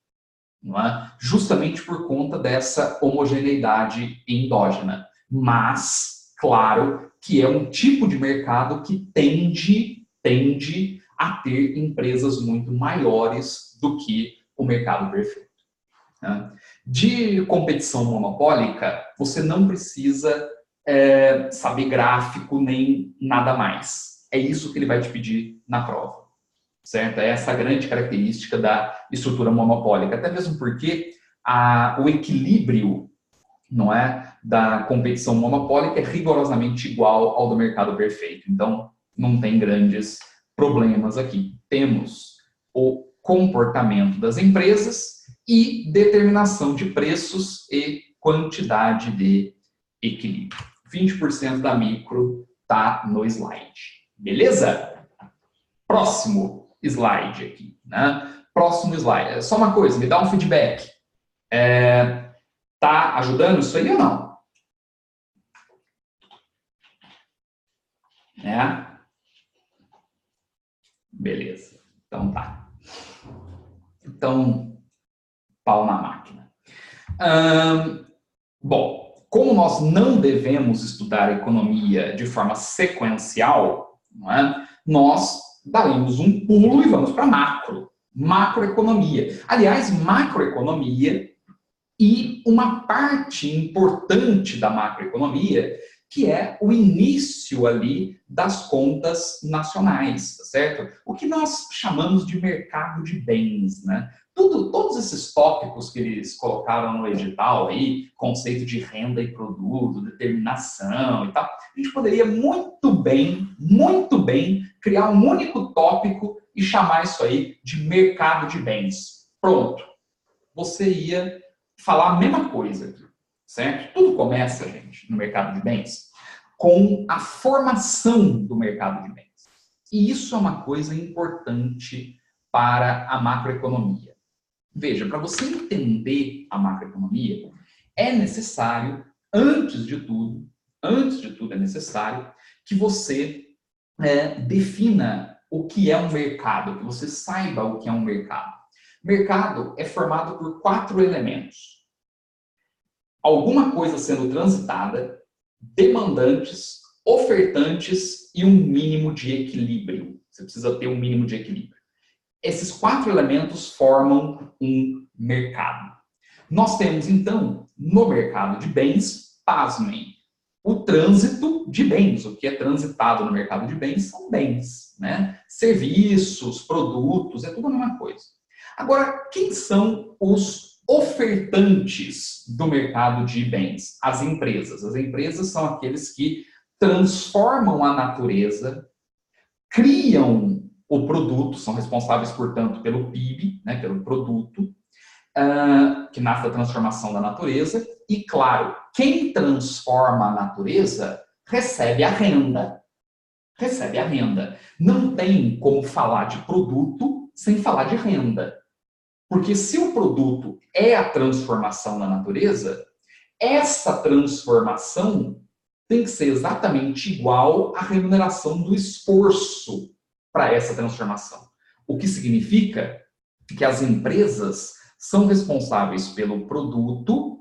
não é? Justamente por conta dessa homogeneidade endógena. Mas, claro, que é um tipo de mercado que tende a ter empresas muito maiores do que o mercado perfeito. Né? De competição monopólica, você não precisa saber gráfico nem nada mais. É isso que ele vai te pedir na prova. Certo? É essa a grande característica da estrutura monopólica. Até mesmo porque o equilíbrio, não é, da competição monopólica é rigorosamente igual ao do mercado perfeito. Então, não tem grandes problemas aqui. Temos o comportamento das empresas e determinação de preços e quantidade de equilíbrio. 20% da micro está no slide. Beleza? Próximo slide aqui, né? Próximo slide. Só uma coisa, me dá um feedback. Tá ajudando isso aí ou não? Beleza. Então tá. Então, pau na máquina. Bom, como nós não devemos estudar economia de forma sequencial, não é? Nós daremos um pulo e vamos para macro. Macroeconomia. Aliás, macroeconomia e uma parte importante da macroeconomia, que é o início ali das contas nacionais, tá certo? O que nós chamamos de mercado de bens, né? Todos esses tópicos que eles colocaram no edital aí, conceito de renda e produto, determinação e tal, a gente poderia muito bem, criar um único tópico e chamar isso aí de mercado de bens. Pronto. Você ia falar a mesma coisa aqui, certo? Tudo começa, gente, no mercado de bens, com a formação do mercado de bens. E isso é uma coisa importante para a macroeconomia. Veja, para você entender a macroeconomia, é necessário, antes de tudo é necessário que você defina o que é um mercado, que você saiba o que é um mercado. Mercado é formado por 4 elementos. Alguma coisa sendo transitada, demandantes, ofertantes e um mínimo de equilíbrio. Você precisa ter um mínimo de equilíbrio. Esses 4 elementos formam um mercado. Nós temos, então, no mercado de bens, pasmem, o trânsito de bens. O que é transitado no mercado de bens são bens, né? Serviços, produtos, é tudo a mesma coisa. Agora, quem são os ofertantes do mercado de bens? As empresas. As empresas são aqueles que transformam a natureza, criam o produto, são responsáveis, portanto, pelo PIB, né, pelo produto, que nasce da transformação da natureza. E, claro, quem transforma a natureza recebe a renda. Recebe a renda. Não tem como falar de produto sem falar de renda. Porque se o produto é a transformação da natureza, essa transformação tem que ser exatamente igual à remuneração do esforço para essa transformação. O que significa que as empresas são responsáveis pelo produto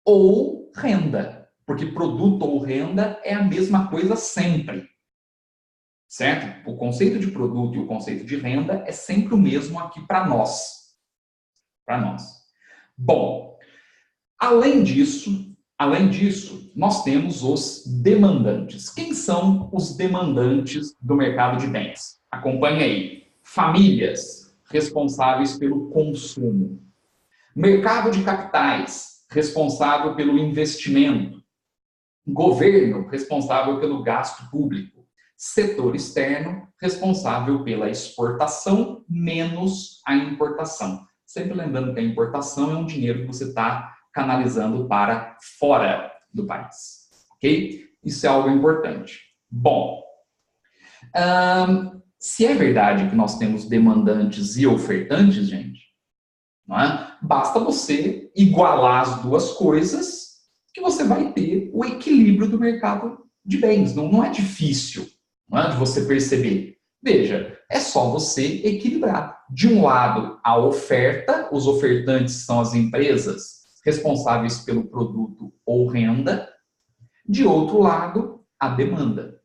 ou renda. Porque produto ou renda é a mesma coisa sempre. Certo? O conceito de produto e o conceito de renda é sempre o mesmo aqui para nós. Para nós. Bom, Além disso, nós temos os demandantes. Quem são os demandantes do mercado de bens? Acompanhe aí. Famílias responsáveis pelo consumo. Mercado de capitais, responsável pelo investimento. Governo, responsável pelo gasto público. Setor externo, responsável pela exportação menos a importação. Sempre lembrando que a importação é um dinheiro que você está canalizando para fora do país. Ok? Isso é algo importante. Bom, se é verdade que nós temos demandantes e ofertantes, gente, não é? Basta você igualar as duas coisas que você vai ter o equilíbrio do mercado de bens. Não é difícil, não é, de você perceber. Veja, é só você equilibrar. De um lado, a oferta, os ofertantes são as empresas responsáveis pelo produto ou renda. De outro lado, a demanda.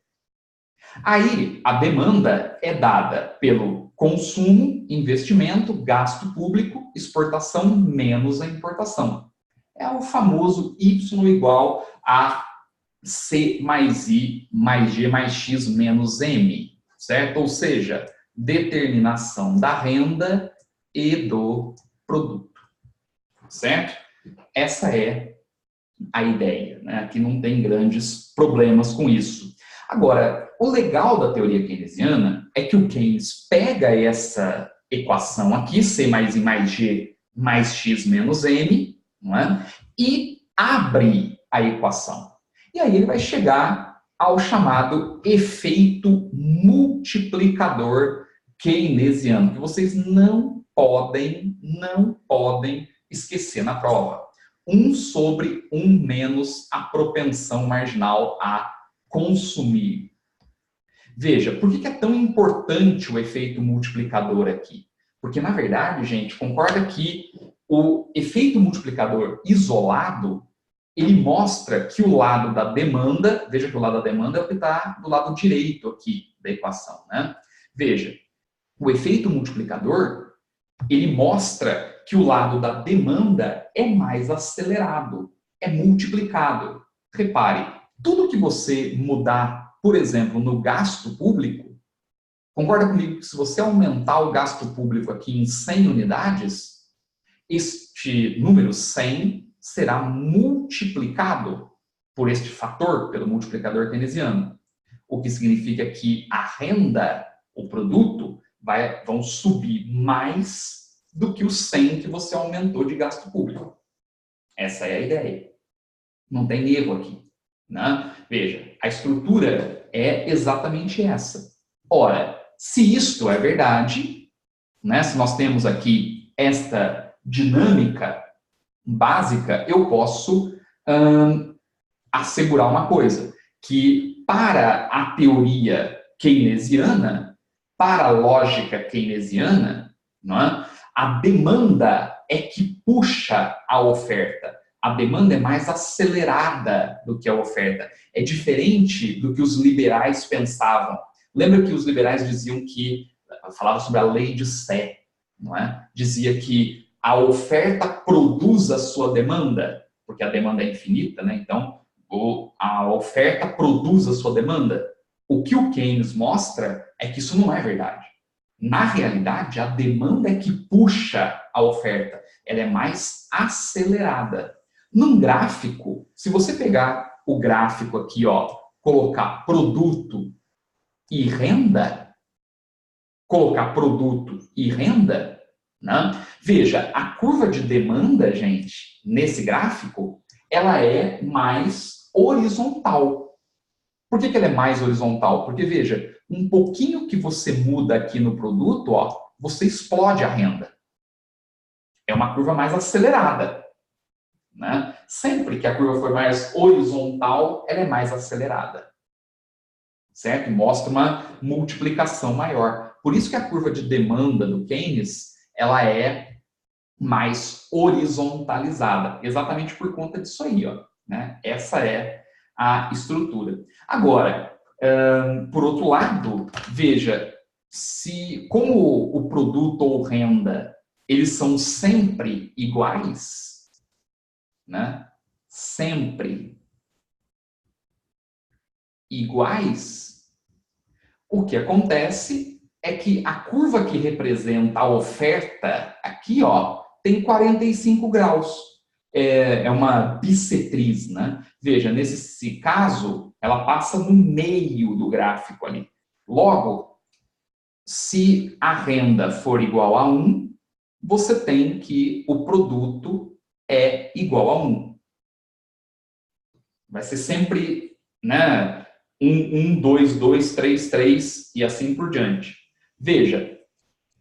Aí, a demanda é dada pelo consumo, investimento, gasto público, exportação menos a importação. É o famoso Y igual a C mais I mais G mais X menos M, certo? Ou seja, determinação da renda e do produto, certo? Essa é a ideia, né? Aqui não tem grandes problemas com isso. Agora, o legal da teoria keynesiana é que o Keynes pega essa equação aqui, C mais I mais G mais X menos M, não é? E abre a equação. E aí ele vai chegar ao chamado efeito multiplicador keynesiano, que vocês não podem esquecer na prova. 1 sobre 1 menos a propensão marginal a consumir. Veja, por que é tão importante o efeito multiplicador aqui? Porque, na verdade, gente, concorda que o efeito multiplicador isolado, ele mostra que o lado da demanda, veja que o lado da demanda é o que está do lado direito aqui da equação, né? Veja, o efeito multiplicador, ele mostra que o lado da demanda é mais acelerado, é multiplicado. Repare, tudo que você mudar, por exemplo, no gasto público, concorda comigo que se você aumentar o gasto público aqui em 100 unidades, este número 100 será multiplicado por este fator, pelo multiplicador keynesiano. O que significa que a renda, o produto, vão subir mais do que os 100 que você aumentou de gasto público. Essa é a ideia. Não tem erro aqui, né? Veja, a estrutura é exatamente essa. Ora, se isto é verdade, né, se nós temos aqui esta dinâmica básica, eu posso assegurar uma coisa, que para a teoria keynesiana, para a lógica keynesiana, não é? A demanda é que puxa a oferta. A demanda é mais acelerada do que a oferta. É diferente do que os liberais pensavam. Lembra que os liberais diziam que, falavam sobre a lei de Sé, não é? Dizia que a oferta produz a sua demanda, porque a demanda é infinita, né? Então, a oferta produz a sua demanda. O que o Keynes mostra é que isso não é verdade. Na realidade, a demanda é que puxa a oferta. Ela é mais acelerada. Num gráfico, se você pegar o gráfico aqui, ó, colocar produto e renda, né? Veja, a curva de demanda, gente, nesse gráfico, ela é mais horizontal. Por que ela é mais horizontal? Porque, veja, um pouquinho que você muda aqui no produto, ó, você explode a renda. É uma curva mais acelerada, né? Sempre que a curva for mais horizontal, ela é mais acelerada, certo? Mostra uma multiplicação maior. Por isso que a curva de demanda do Keynes, ela é mais horizontalizada, exatamente por conta disso aí, ó, né? Essa é a estrutura. Agora, por outro lado, veja, como o produto ou renda, eles são sempre iguais, né, sempre iguais, o que acontece é que a curva que representa a oferta, aqui, ó, tem 45 graus. É uma bissetriz, né? Veja, nesse caso, ela passa no meio do gráfico ali. Logo, se a renda for igual a 1, você tem que o produto é igual a 1. Vai ser sempre, né, 1, 2, 2, 3, 3 e assim por diante. Veja,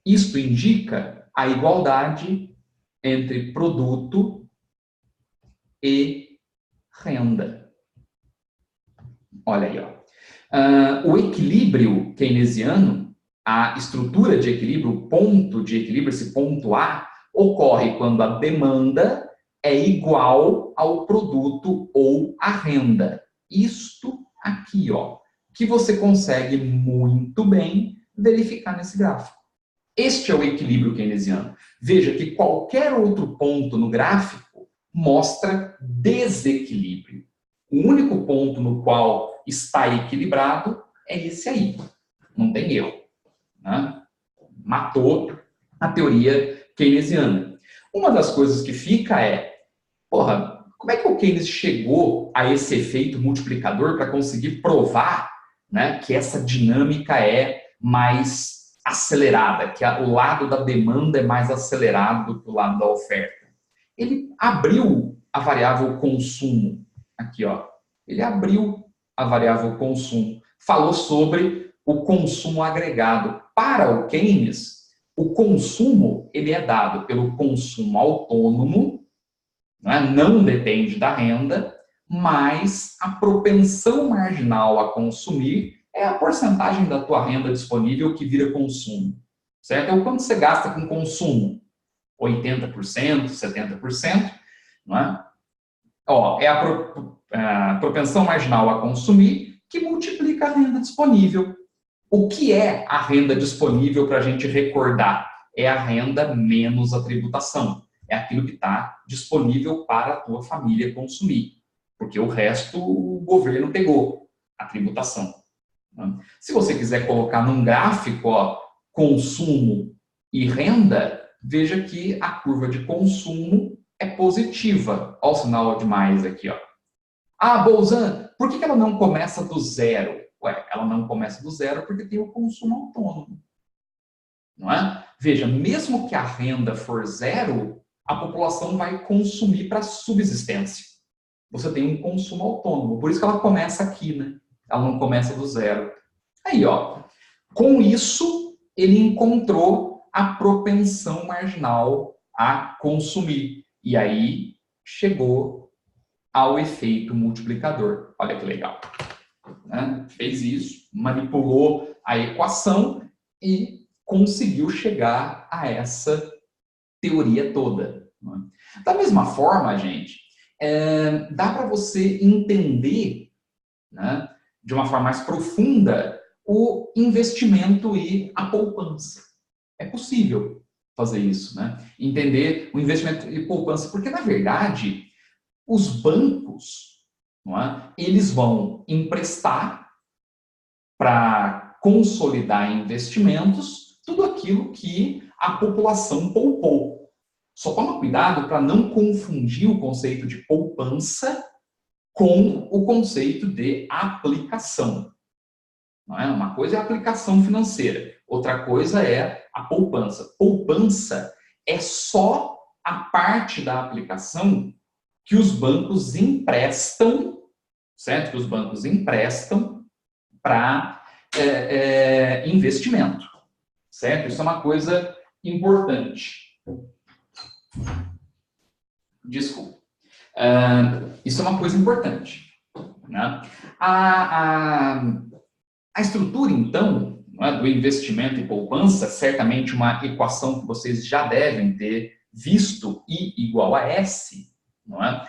isto indica a igualdade entre produto e renda. Olha aí, ó. O equilíbrio keynesiano, a estrutura de equilíbrio, o ponto de equilíbrio, esse ponto A, ocorre quando a demanda é igual ao produto ou à renda. Isto aqui, ó, que você consegue muito bem verificar nesse gráfico. Este é o equilíbrio keynesiano. Veja que qualquer outro ponto no gráfico mostra desequilíbrio. O único ponto no qual está equilibrado é esse aí. Não tem erro, né? Matou a teoria keynesiana. Uma das coisas que fica é, porra, como é que o Keynes chegou a esse efeito multiplicador para conseguir provar, né, que essa dinâmica é mais acelerada, que o lado da demanda é mais acelerado do que o lado da oferta? Ele abriu a variável consumo. Aqui, ó. Ele abriu a variável consumo. Falou sobre o consumo agregado. Para o Keynes, o consumo ele é dado pelo consumo autônomo, né? Não depende da renda, mas a propensão marginal a consumir é a porcentagem da tua renda disponível que vira consumo. Certo? É o quanto você gasta com consumo. 80%, 70%, não é? Ó, é a propensão marginal a consumir que multiplica a renda disponível. O que é a renda disponível para a gente recordar? É a renda menos a tributação. É aquilo que está disponível para a tua família consumir. Porque o resto o governo pegou, a tributação. Se você quiser colocar num gráfico, ó, consumo e renda, veja que a curva de consumo é positiva. Olha o sinal de mais aqui, ó. Ah, Bolzan, por que ela não começa do zero? Ué, ela não começa do zero porque tem o consumo autônomo. Não é? Veja, mesmo que a renda for zero, a população vai consumir para subsistência. Você tem um consumo autônomo. Por isso que ela começa aqui, né? Ela não começa do zero. Aí, ó. Com isso, ele encontrou a propensão marginal a consumir. E aí chegou ao efeito multiplicador. Olha que legal. Né? Fez isso, manipulou a equação e conseguiu chegar a essa teoria toda. Né? Da mesma forma, gente, dá para você entender, né, de uma forma mais profunda o investimento e a poupança. É possível fazer isso, né? Entender o investimento e poupança, porque, na verdade, os bancos, não é, eles vão emprestar para consolidar investimentos tudo aquilo que a população poupou. Só toma cuidado para não confundir o conceito de poupança com o conceito de aplicação. Não é? Uma coisa é a aplicação financeira, outra coisa é a poupança. Poupança é só a parte da aplicação que os bancos emprestam, certo? Que os bancos emprestam para investimento, certo? Isso é uma coisa importante. Desculpa. Isso é uma coisa importante. Né? A estrutura, então, do investimento e poupança, certamente uma equação que vocês já devem ter visto, I igual a S. Não é?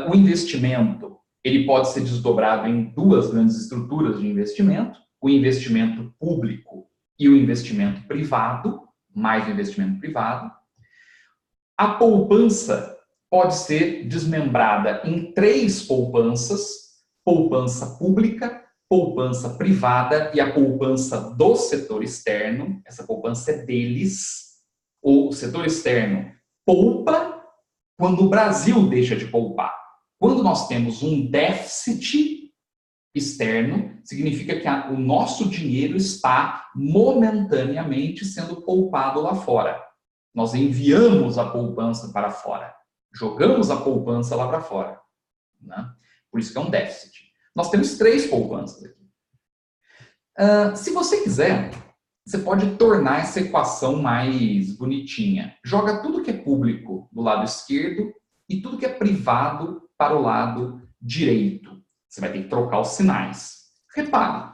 O investimento ele pode ser desdobrado em duas grandes estruturas de investimento, o investimento público e o investimento privado, mais o investimento privado. A poupança pode ser desmembrada em 3 poupanças: poupança pública, poupança privada e a poupança do setor externo. Essa poupança é deles. O setor externo poupa quando o Brasil deixa de poupar. Quando nós temos um déficit externo, significa que o nosso dinheiro está momentaneamente sendo poupado lá fora. Nós enviamos a poupança para fora. Jogamos a poupança lá para fora. Né? Por isso que é um déficit. Nós temos 3 poupanças aqui. Se você quiser, você pode tornar essa equação mais bonitinha. Joga tudo que é público do lado esquerdo e tudo que é privado para o lado direito. Você vai ter que trocar os sinais. Repare,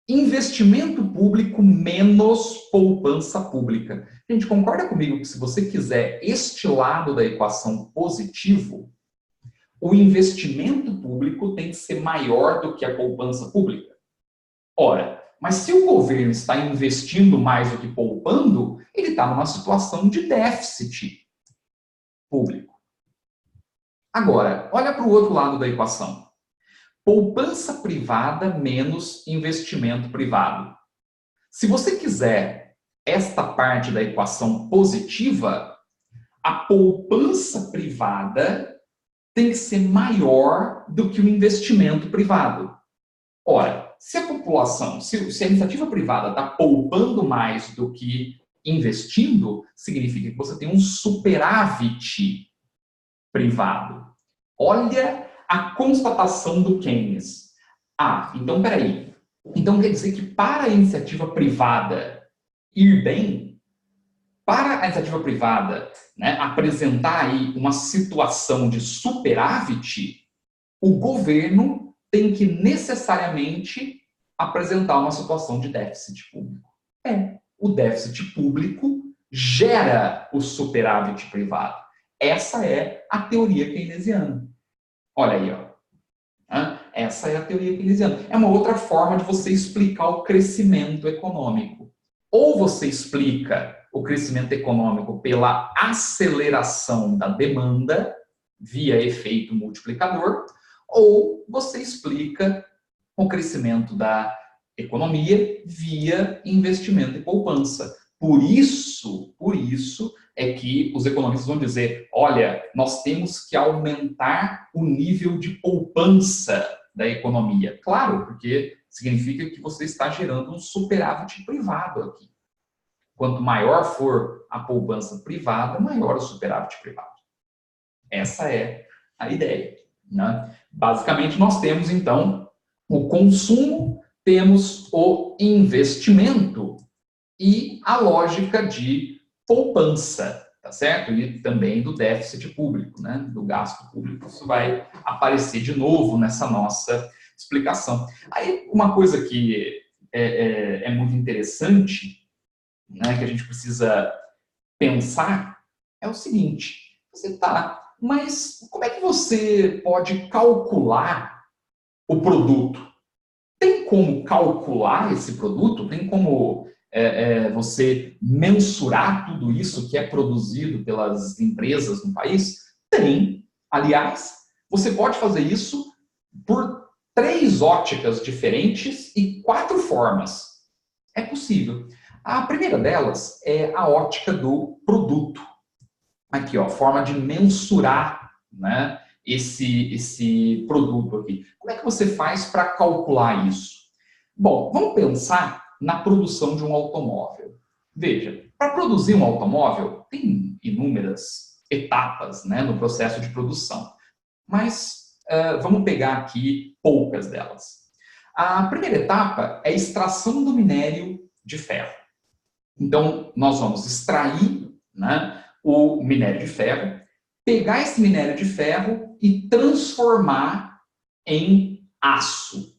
investimento público menos poupança pública. Gente, concorda comigo que se você quiser este lado da equação positivo, o investimento público tem que ser maior do que a poupança pública? Ora, mas se o governo está investindo mais do que poupando, ele está numa situação de déficit público. Agora, olha para o outro lado da equação. Poupança privada menos investimento privado. Se você quiser esta parte da equação positiva, a poupança privada tem que ser maior do que o investimento privado. Ora, se a população, se a iniciativa privada está poupando mais do que investindo, significa que você tem um superávit privado. Olha a constatação do Keynes. Então, peraí. Então, quer dizer que para a iniciativa privada ir bem, para a iniciativa privada, né, apresentar aí uma situação de superávit, o governo tem que necessariamente apresentar uma situação de déficit público. O déficit público gera o superávit privado. Essa é a teoria keynesiana. Olha aí, ó. Essa é a teoria keynesiana. É uma outra forma de você explicar o crescimento econômico. Ou você explica o crescimento econômico pela aceleração da demanda via efeito multiplicador, ou você explica o crescimento da economia via investimento e poupança. Por isso é que os economistas vão dizer, olha, nós temos que aumentar o nível de poupança da economia. Claro, porque significa que você está gerando um superávit privado aqui. Quanto maior for a poupança privada, maior o superávit privado. Essa é a ideia. Né? Basicamente, nós temos, então, o consumo, temos o investimento e a lógica de poupança, tá certo? E também do déficit público, né? Do gasto público. Isso vai aparecer de novo nessa nossa explicação. Aí, uma coisa que é muito interessante, né, que a gente precisa pensar, é o seguinte: mas como é que você pode calcular o produto? Tem como calcular esse produto? Tem como você mensurar tudo isso que é produzido pelas empresas no país? Tem. Aliás, você pode fazer isso por 3 óticas diferentes e 4 formas. É possível. A primeira delas é a ótica do produto. Aqui, ó, forma de mensurar, né, esse produto aqui. Como é que você faz para calcular isso? Bom, vamos pensar na produção de um automóvel. Veja, para produzir um automóvel, tem inúmeras etapas, né, no processo de produção. Mas vamos pegar aqui poucas delas. A primeira etapa é a extração do minério de ferro. Então, nós vamos extrair, né, o minério de ferro, pegar esse minério de ferro e transformar em aço,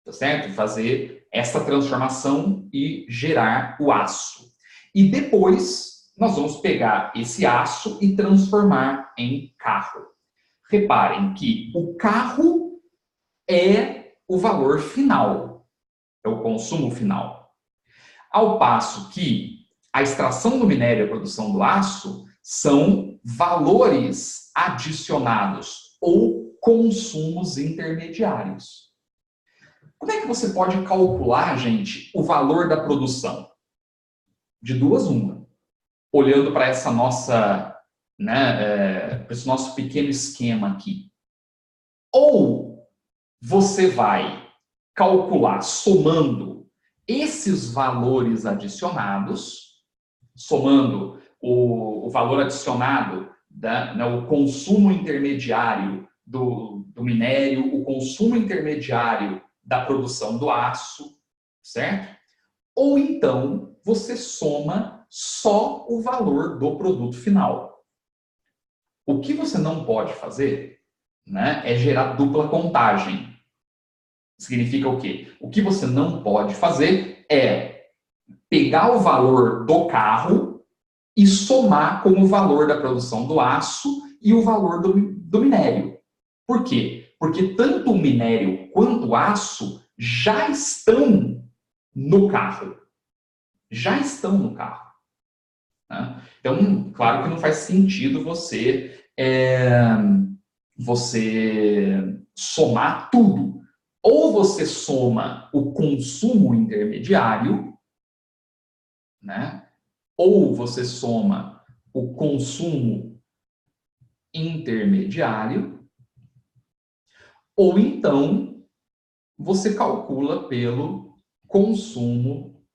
tá certo? Fazer essa transformação e gerar o aço. E depois, nós vamos pegar esse aço e transformar em carro. Reparem que o carro é o valor final, é o consumo final. Ao passo que a extração do minério e a produção do aço são valores adicionados ou consumos intermediários. Como é que você pode calcular, gente, o valor da produção? De duas uma. Olhando para essa nossa, para esse nosso pequeno esquema aqui. Ou você vai calcular somando esses valores adicionados, somando o valor adicionado, o consumo intermediário do minério, o consumo intermediário da produção do aço, certo? Ou então você soma só o valor do produto final. O que você não pode fazer, é gerar dupla contagem. Significa o quê? O que você não pode fazer é pegar o valor do carro e somar com o valor da produção do aço e o valor do minério. Por quê? Porque tanto o minério quanto o aço já estão no carro. Já estão no carro. Então, claro que não faz sentido você somar tudo. Ou você soma o consumo intermediário, ou você soma o consumo intermediário, ou então você calcula pelo consumo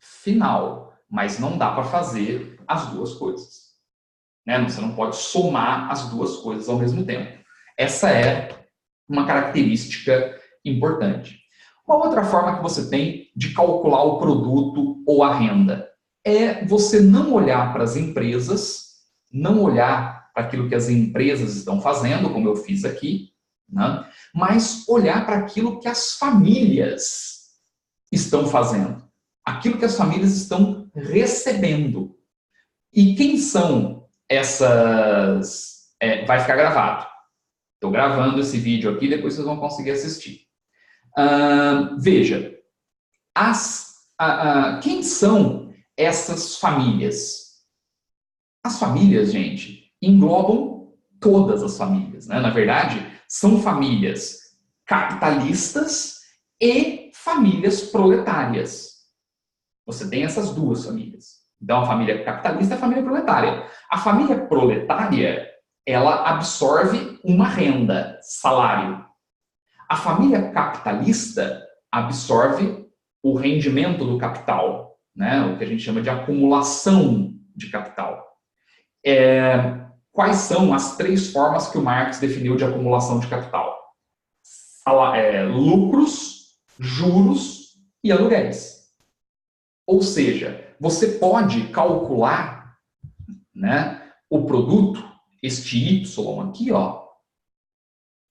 final. Mas não dá para fazer as duas coisas. Você não pode somar as duas coisas ao mesmo tempo. Essa é uma característica importante. Uma outra forma que você tem de calcular o produto ou a renda é você não olhar para as empresas, não olhar para aquilo que as empresas estão fazendo, como eu fiz aqui, mas olhar para aquilo que as famílias estão fazendo, aquilo que as famílias estão recebendo. E quem são essas... vai ficar gravado. Estou gravando esse vídeo aqui, depois vocês vão conseguir assistir. Veja, quem são essas famílias? As famílias, gente, englobam todas as famílias. Na verdade, são famílias capitalistas e famílias proletárias. Você tem essas duas famílias. Então, a família capitalista e a família proletária. A família proletária, ela absorve uma renda, salário. A família capitalista absorve o rendimento do capital, o que a gente chama de acumulação de capital. Quais são as três formas que o Marx definiu de acumulação de capital? Lucros, juros e aluguéis. Ou seja, você pode calcular o produto, este Y aqui,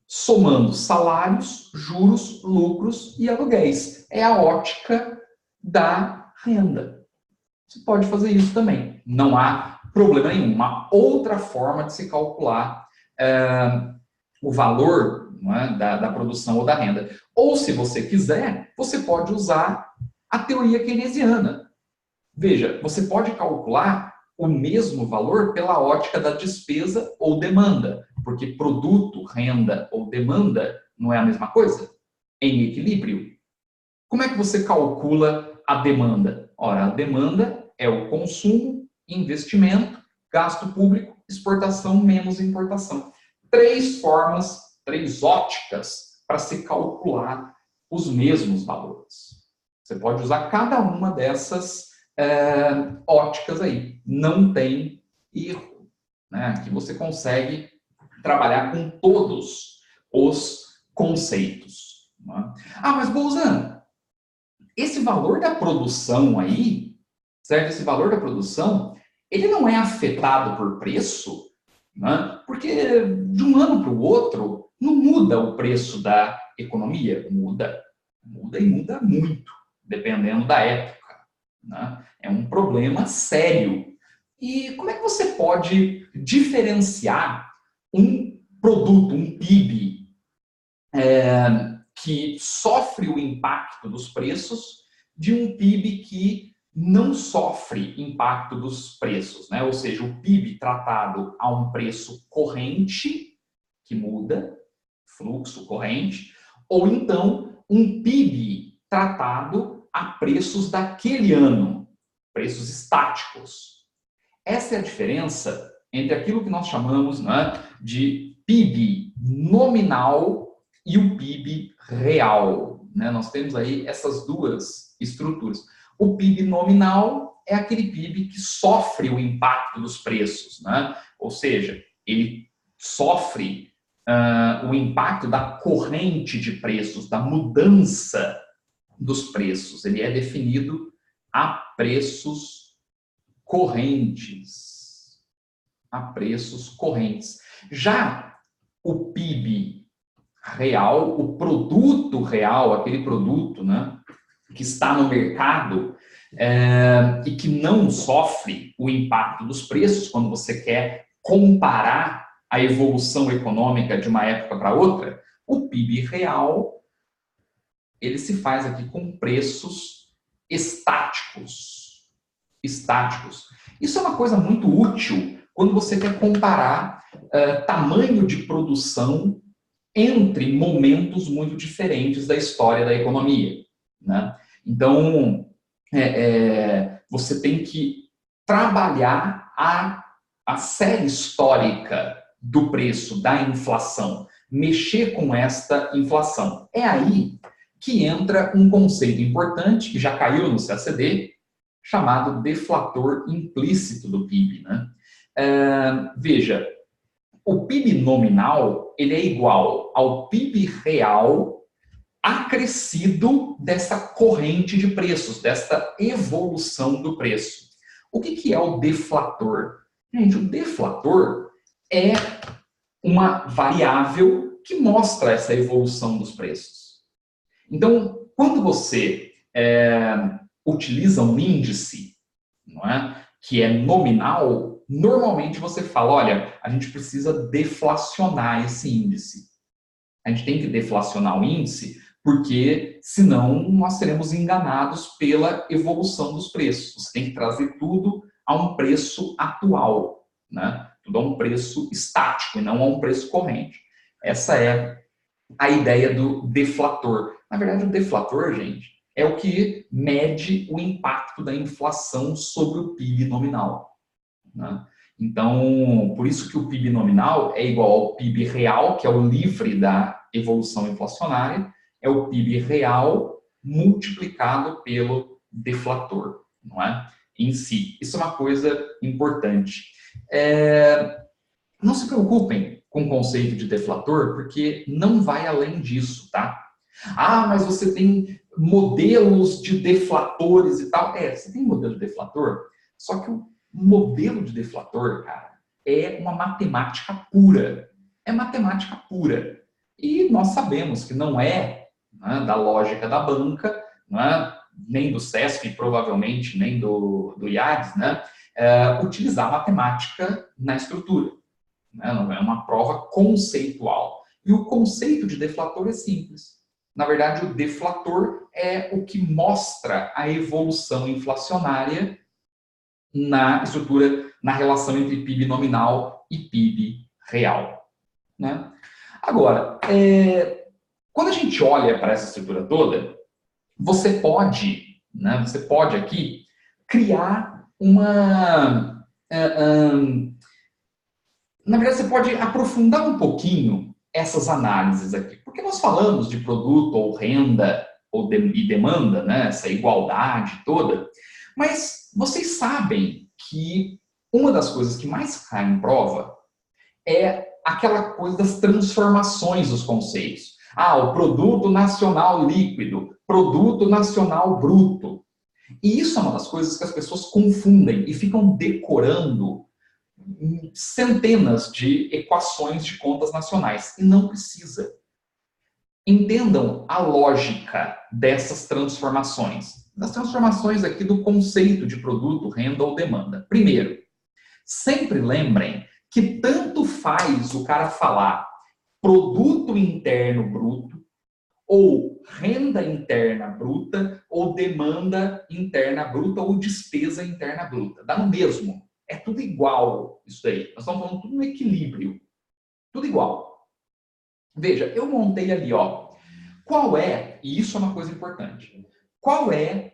somando salários, juros, lucros e aluguéis. É a ótica da renda. Você pode fazer isso também. Não há problema nenhum. Uma outra forma de se calcular o valor da produção ou da renda. Ou, se você quiser, você pode usar a teoria keynesiana. Veja, você pode calcular o mesmo valor pela ótica da despesa ou demanda, porque produto, renda ou demanda não é a mesma coisa? Em equilíbrio. Como é que você calcula a demanda? Ora, a demanda é o consumo, investimento, gasto público, exportação menos importação. Três formas, três óticas para se calcular os mesmos valores. Você pode usar cada uma dessas óticas aí. Não tem erro. Aqui você consegue trabalhar com todos os conceitos. Mas Bolzano, esse valor da produção aí, certo? Esse valor da produção, ele não é afetado por preço, porque de um ano para o outro não muda o preço da economia. Muda e muda muito, dependendo da época. É um problema sério. E como é que você pode diferenciar um produto, um PIB, que sofre o impacto dos preços, de um PIB que não sofre impacto dos preços, né? Ou seja, o PIB tratado a um preço corrente, que muda, fluxo corrente, ou então um PIB tratado a preços daquele ano, preços estáticos. Essa é a diferença entre aquilo que nós chamamos, né, de PIB nominal e o PIB real. Né? Nós temos aí essas duas estruturas. O PIB nominal é aquele PIB que sofre o impacto dos preços, né? Ou seja, ele sofre o impacto da corrente de preços, da mudança dos preços. Ele é definido a preços correntes. A preços correntes. Já o PIB real, o produto real, aquele produto, né, que está no mercado e que não sofre o impacto dos preços, quando você quer comparar a evolução econômica de uma época para outra, o PIB real, ele se faz aqui com preços estáticos. Estáticos. Isso é uma coisa muito útil quando você quer comparar tamanho de produção entre momentos muito diferentes da história da economia, né? Então, você tem que trabalhar a série histórica do preço, da inflação, mexer com esta inflação. É aí que entra um conceito importante, que já caiu no CACD, chamado deflator implícito do PIB, né? Veja, o PIB nominal ele é igual ao PIB real acrescido dessa corrente de preços, desta evolução do preço. O que é o deflator? Gente, o deflator é uma variável que mostra essa evolução dos preços. Então, quando você utiliza um índice, não é, que é nominal, normalmente você fala, olha, a gente precisa deflacionar esse índice. A gente tem que deflacionar o índice porque, senão, nós seremos enganados pela evolução dos preços. Você tem que trazer tudo a um preço atual, né? Tudo a um preço estático e não a um preço corrente. Essa é a ideia do deflator. Na verdade, o deflator, gente, é o que mede o impacto da inflação sobre o PIB nominal, né? Então, por isso que o PIB nominal é igual ao PIB real, que é o livre da evolução inflacionária, é o PIB real multiplicado pelo deflator, não é? Em si. Isso é uma coisa importante. Não se preocupem com o conceito de deflator, porque não vai além disso, tá? Ah, mas você tem modelos de deflatores e tal. Você tem modelo de deflator, só que o modelo de deflator, cara, é uma matemática pura. É matemática pura. E nós sabemos que não é, né, da lógica da banca, né, nem do SESC, provavelmente, nem do IADS, né, utilizar matemática na estrutura. Né, não é uma prova conceitual. E o conceito de deflator é simples. Na verdade, o deflator é o que mostra a evolução inflacionária na estrutura, na relação entre PIB nominal e PIB real, né? Agora, quando a gente olha para essa estrutura toda, você pode aqui criar uma... na verdade, você pode aprofundar um pouquinho essas análises aqui, porque nós falamos de produto ou renda e demanda, né? Essa igualdade toda, mas vocês sabem que uma das coisas que mais cai em prova é aquela coisa das transformações dos conceitos. O produto nacional líquido, produto nacional bruto. E isso é uma das coisas que as pessoas confundem e ficam decorando centenas de equações de contas nacionais. E não precisa. Entendam a lógica dessas transformações. Das transformações aqui do conceito de produto, renda ou demanda. Primeiro, sempre lembrem que tanto faz o cara falar produto interno bruto, ou renda interna bruta, ou ou demanda interna bruta ou despesa interna bruta. Dá no mesmo. É tudo igual isso daí. Nós estamos falando tudo no equilíbrio. Tudo igual. Veja, eu montei ali, ó. Qual é, e isso é uma coisa importante, qual é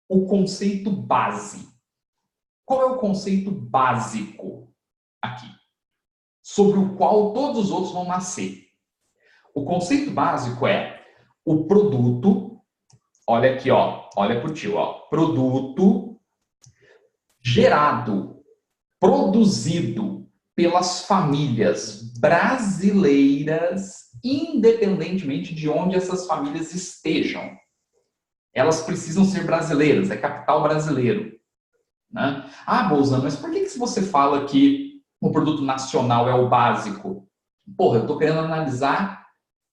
o conceito base? Qual é o conceito básico aqui? Sobre o qual todos os outros vão nascer. O conceito básico é o produto, olha aqui, ó, olha pro tio, ó, produto gerado, produzido pelas famílias brasileiras, independentemente de onde essas famílias estejam. Elas precisam ser brasileiras, é capital brasileiro. Né? Ah, Bolzano, mas por que você fala que o produto nacional é o básico? Porra, eu estou querendo analisar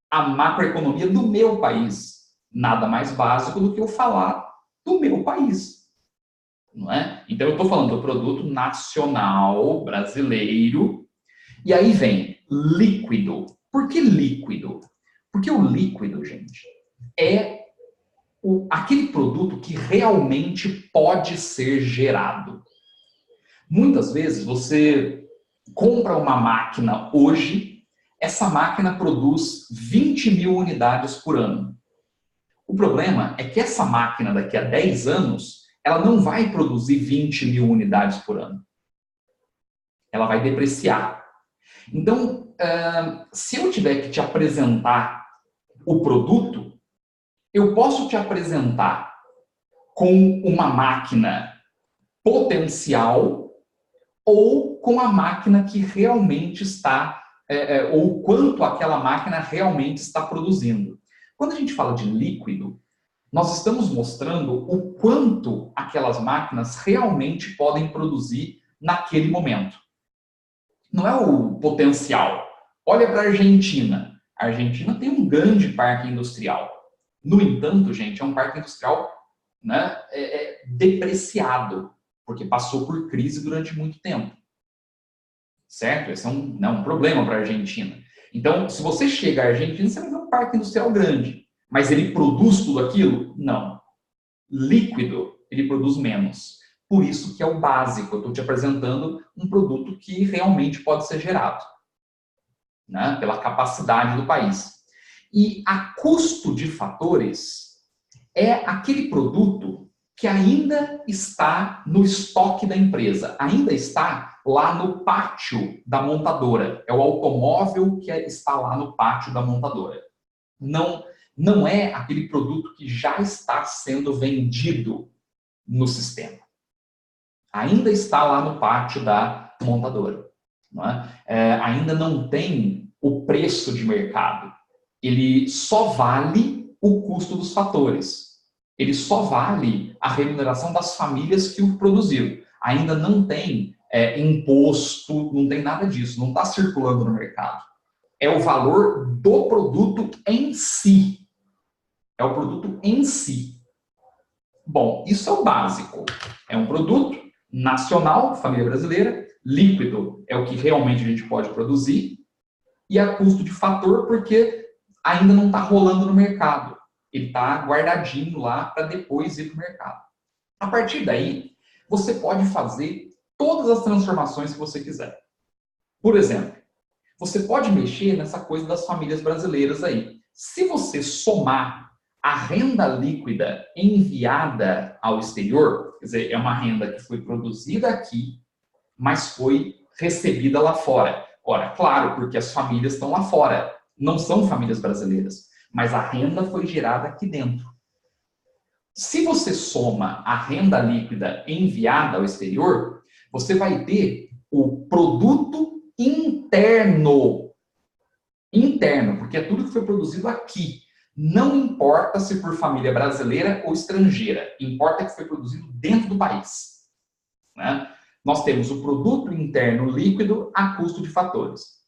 a macroeconomia do meu país. Nada mais básico do que eu falar do meu país. Não é? Então, eu estou falando do produto nacional brasileiro. E aí vem líquido. Por que líquido? Porque o líquido, gente, é aquele produto que realmente pode ser gerado. Muitas vezes você compra uma máquina hoje, essa máquina produz 20 mil unidades por ano. O problema é que essa máquina daqui a 10 anos, ela não vai produzir 20 mil unidades por ano. Ela vai depreciar. Então, se eu tiver que te apresentar o produto, eu posso te apresentar com uma máquina potencial ou com a máquina que realmente está, ou quanto aquela máquina realmente está produzindo. Quando a gente fala de líquido, nós estamos mostrando o quanto aquelas máquinas realmente podem produzir naquele momento. Não é o potencial. Olha para a Argentina. A Argentina tem um grande parque industrial. No entanto, gente, é um parque industrial, né, depreciado, porque passou por crise durante muito tempo. Certo? Esse é um problema para a Argentina. Então, se você chega à Argentina, você vai ver um parque industrial grande. Mas ele produz tudo aquilo? Não. Líquido, ele produz menos. Por isso que é o básico. Eu estou te apresentando um produto que realmente pode ser gerado, né? Pela capacidade do país. E a custo de fatores é aquele produto que ainda está no estoque da empresa, ainda está lá no pátio da montadora. É o automóvel que está lá no pátio da montadora. Não é aquele produto que já está sendo vendido no sistema. Ainda está lá no pátio da montadora. Não é? Ainda não tem o preço de mercado. Ele só vale o custo dos fatores. Ele só vale a remuneração das famílias que o produziram. Ainda não tem imposto, não tem nada disso, não está circulando no mercado. É o valor do produto em si. É o produto em si. Bom, isso é o básico. É um produto nacional, família brasileira, líquido é o que realmente a gente pode produzir, e a custo de fator, porque ainda não está rolando no mercado. Ele está guardadinho lá para depois ir para o mercado. A partir daí, você pode fazer todas as transformações que você quiser. Por exemplo, você pode mexer nessa coisa das famílias brasileiras aí. Se você somar a renda líquida enviada ao exterior, quer dizer, é uma renda que foi produzida aqui, mas foi recebida lá fora. Ora, claro, porque as famílias estão lá fora, não são famílias brasileiras, mas a renda foi gerada aqui dentro. Se você soma a renda líquida enviada ao exterior, você vai ter o produto interno, porque é tudo que foi produzido aqui. Não importa se por família brasileira ou estrangeira, importa que foi produzido dentro do país. Né? Nós temos o produto interno líquido a custo de fatores.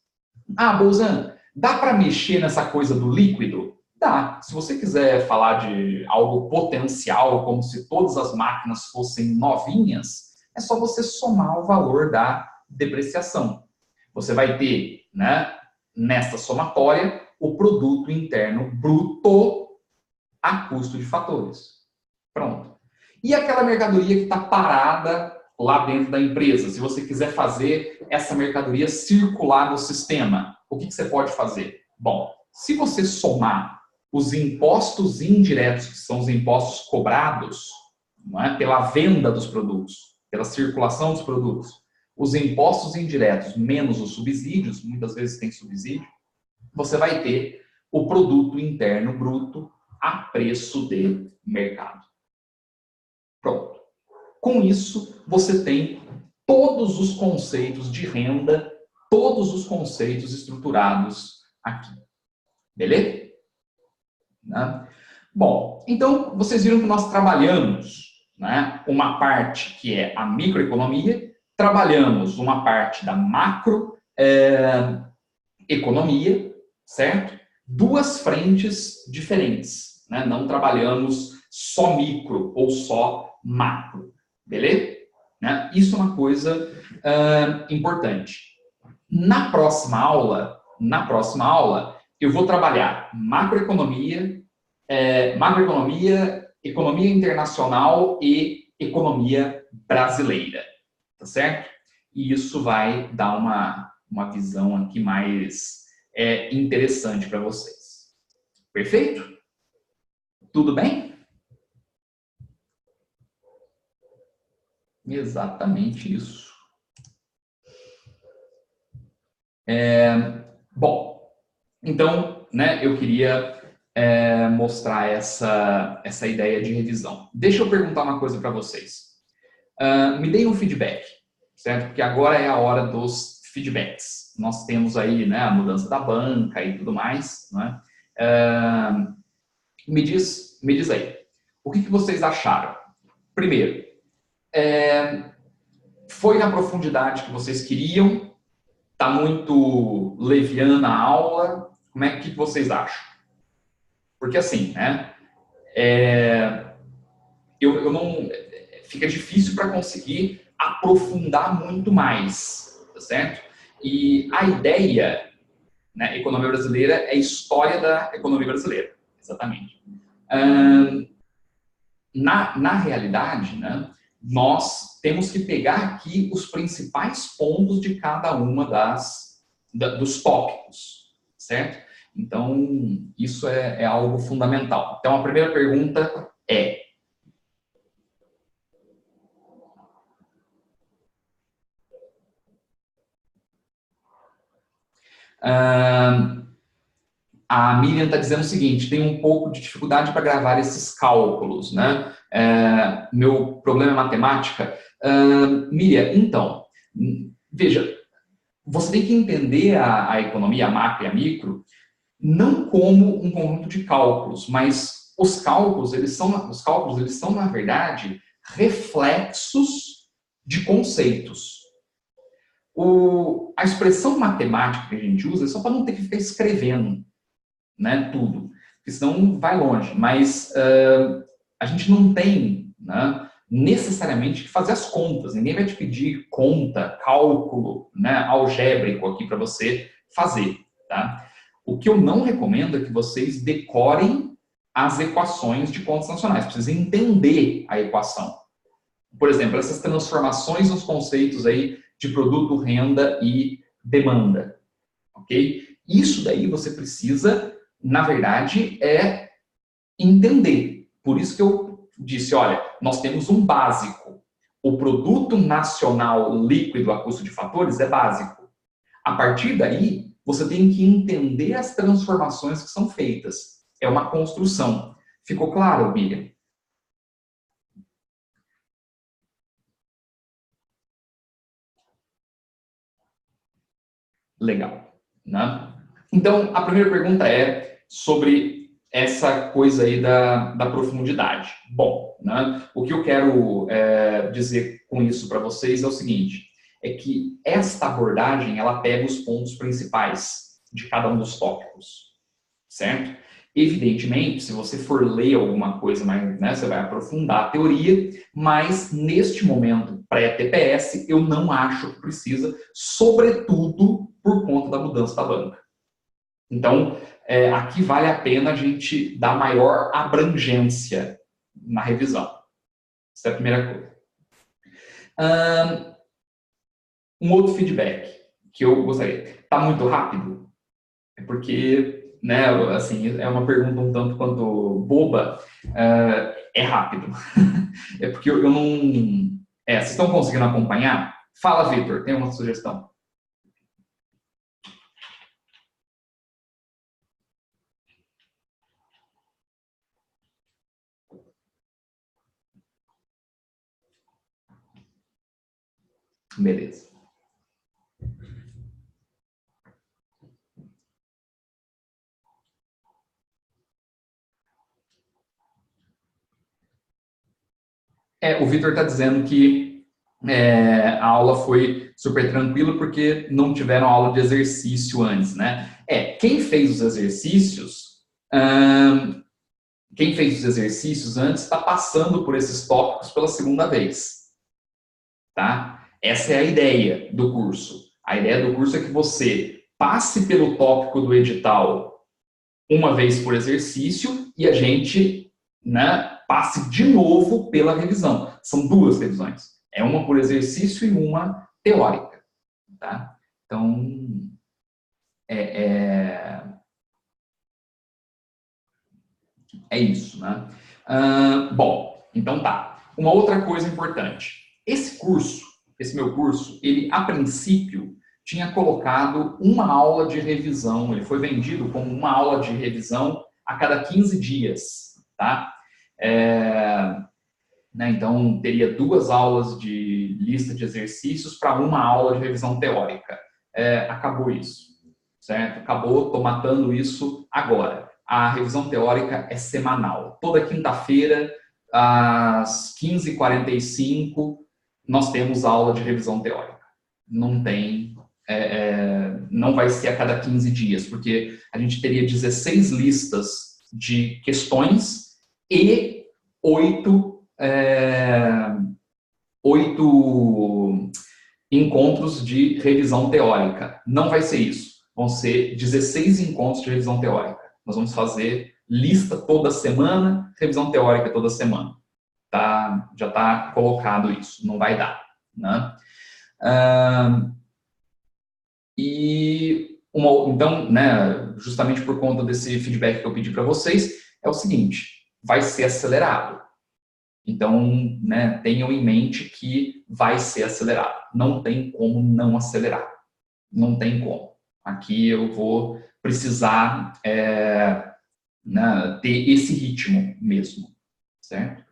Ah, Bolzano, dá para mexer nessa coisa do líquido? Dá. Se você quiser falar de algo potencial, como se todas as máquinas fossem novinhas, é só você somar o valor da depreciação. Você vai ter, né, nesta somatória, o produto interno bruto a custo de fatores. Pronto. E aquela mercadoria que está parada lá dentro da empresa, se você quiser fazer essa mercadoria circular no sistema, o que você pode fazer? Bom, se você somar os impostos indiretos, que são os impostos cobrados, não é, pela venda dos produtos, pela circulação dos produtos, os impostos indiretos menos os subsídios, muitas vezes tem subsídio, você vai ter o produto interno bruto a preço de mercado. Pronto. Com isso, você tem todos os conceitos de renda, todos os conceitos estruturados aqui. Beleza? Né? Bom, então vocês viram que nós trabalhamos, né, uma parte que é a microeconomia, trabalhamos uma parte da macroeconomia, certo? Duas frentes diferentes, né? Não trabalhamos só micro ou só macro, beleza? Né? Isso é uma coisa importante. Na próxima aula, eu vou trabalhar macroeconomia, economia internacional e economia brasileira, tá certo? E isso vai dar uma visão aqui mais interessante para vocês. Perfeito? Tudo bem? Exatamente isso. Bom, então, né, eu queria mostrar essa ideia de revisão. Deixa eu perguntar uma coisa para vocês. Me deem um feedback, certo? Porque agora é a hora dos feedbacks. Nós temos aí, né, a mudança da banca e tudo mais, né? Me diz aí, o que vocês acharam? Primeiro, foi na profundidade que vocês queriam? Está muito leviana a aula? Como é que vocês acham? Porque assim, né? Eu não, fica difícil para conseguir aprofundar muito mais, tá certo? E a ideia, né, economia brasileira é história da economia brasileira, exatamente. Na realidade, né, nós temos que pegar aqui os principais pontos de cada uma dos tópicos, certo? Então, isso é algo fundamental. Então, a primeira pergunta é: a Miriam está dizendo o seguinte: tem um pouco de dificuldade para gravar esses cálculos, né? Meu problema é matemática. Miriam, então, veja, você tem que entender a economia, a macro e a micro, não como um conjunto de cálculos, mas os cálculos, eles são, na verdade, reflexos de conceitos. A expressão matemática que a gente usa é só para não ter que ficar escrevendo, né, tudo, porque senão vai longe. Mas a gente não tem, né, necessariamente que fazer as contas. Ninguém vai te pedir conta, cálculo, né, algébrico aqui para você fazer, tá? O que eu não recomendo é que vocês decorem as equações de contas nacionais. Precisa entender a equação. Por exemplo, essas transformações nos conceitos aí de produto, renda e demanda, ok? Isso daí você precisa, na verdade, entender. Por isso que eu disse, olha, nós temos um básico. O produto nacional líquido a custo de fatores é básico. A partir daí, você tem que entender as transformações que são feitas. É uma construção. Ficou claro, Miriam? Legal, né? Então, a primeira pergunta é sobre essa coisa aí da profundidade. Bom, né, o que eu quero dizer com isso para vocês é o seguinte, é que esta abordagem, ela pega os pontos principais de cada um dos tópicos, certo? Evidentemente, se você for ler alguma coisa mais, né, você vai aprofundar a teoria, mas neste momento pré-TPS, eu não acho que precisa, sobretudo por conta da mudança da banca. Então, aqui vale a pena a gente dar maior abrangência na revisão. Essa é a primeira coisa. Um outro feedback que eu gostaria. Está muito rápido? É porque, né, assim, é uma pergunta um tanto quanto boba. É rápido. É porque eu não... vocês estão conseguindo acompanhar? Fala, Vitor, tem uma sugestão? Beleza. O Vitor está dizendo que a aula foi super tranquila porque não tiveram aula de exercício antes, né? Quem fez os exercícios, antes está passando por esses tópicos pela segunda vez, tá? Essa é a ideia do curso. A ideia do curso é que você passe pelo tópico do edital uma vez por exercício e a gente, né, passe de novo pela revisão. São duas revisões. É uma por exercício e uma teórica. Tá? Então, é isso. Né? Bom, então tá. Uma outra coisa importante. Esse meu curso, ele, a princípio, tinha colocado uma aula de revisão. Ele foi vendido como uma aula de revisão a cada 15 dias. Tá? Né, então, teria 2 aulas de lista de exercícios para uma aula de revisão teórica. Acabou isso, certo? Acabou, estou matando isso agora. A revisão teórica é semanal. Toda quinta-feira, às 15h45, nós temos aula de revisão teórica. Não tem... não vai ser a cada 15 dias, porque a gente teria 16 listas de questões e 8 encontros de revisão teórica. Não vai ser isso. Vão ser 16 encontros de revisão teórica. Nós vamos fazer lista toda semana, revisão teórica toda semana. Já está colocado isso. Não vai dar. Né? Então, né, justamente por conta desse feedback que eu pedi para vocês, é o seguinte, vai ser acelerado. Então, né, tenham em mente que vai ser acelerado. Não tem como não acelerar. Não tem como. Aqui eu vou precisar né, ter esse ritmo mesmo. Certo?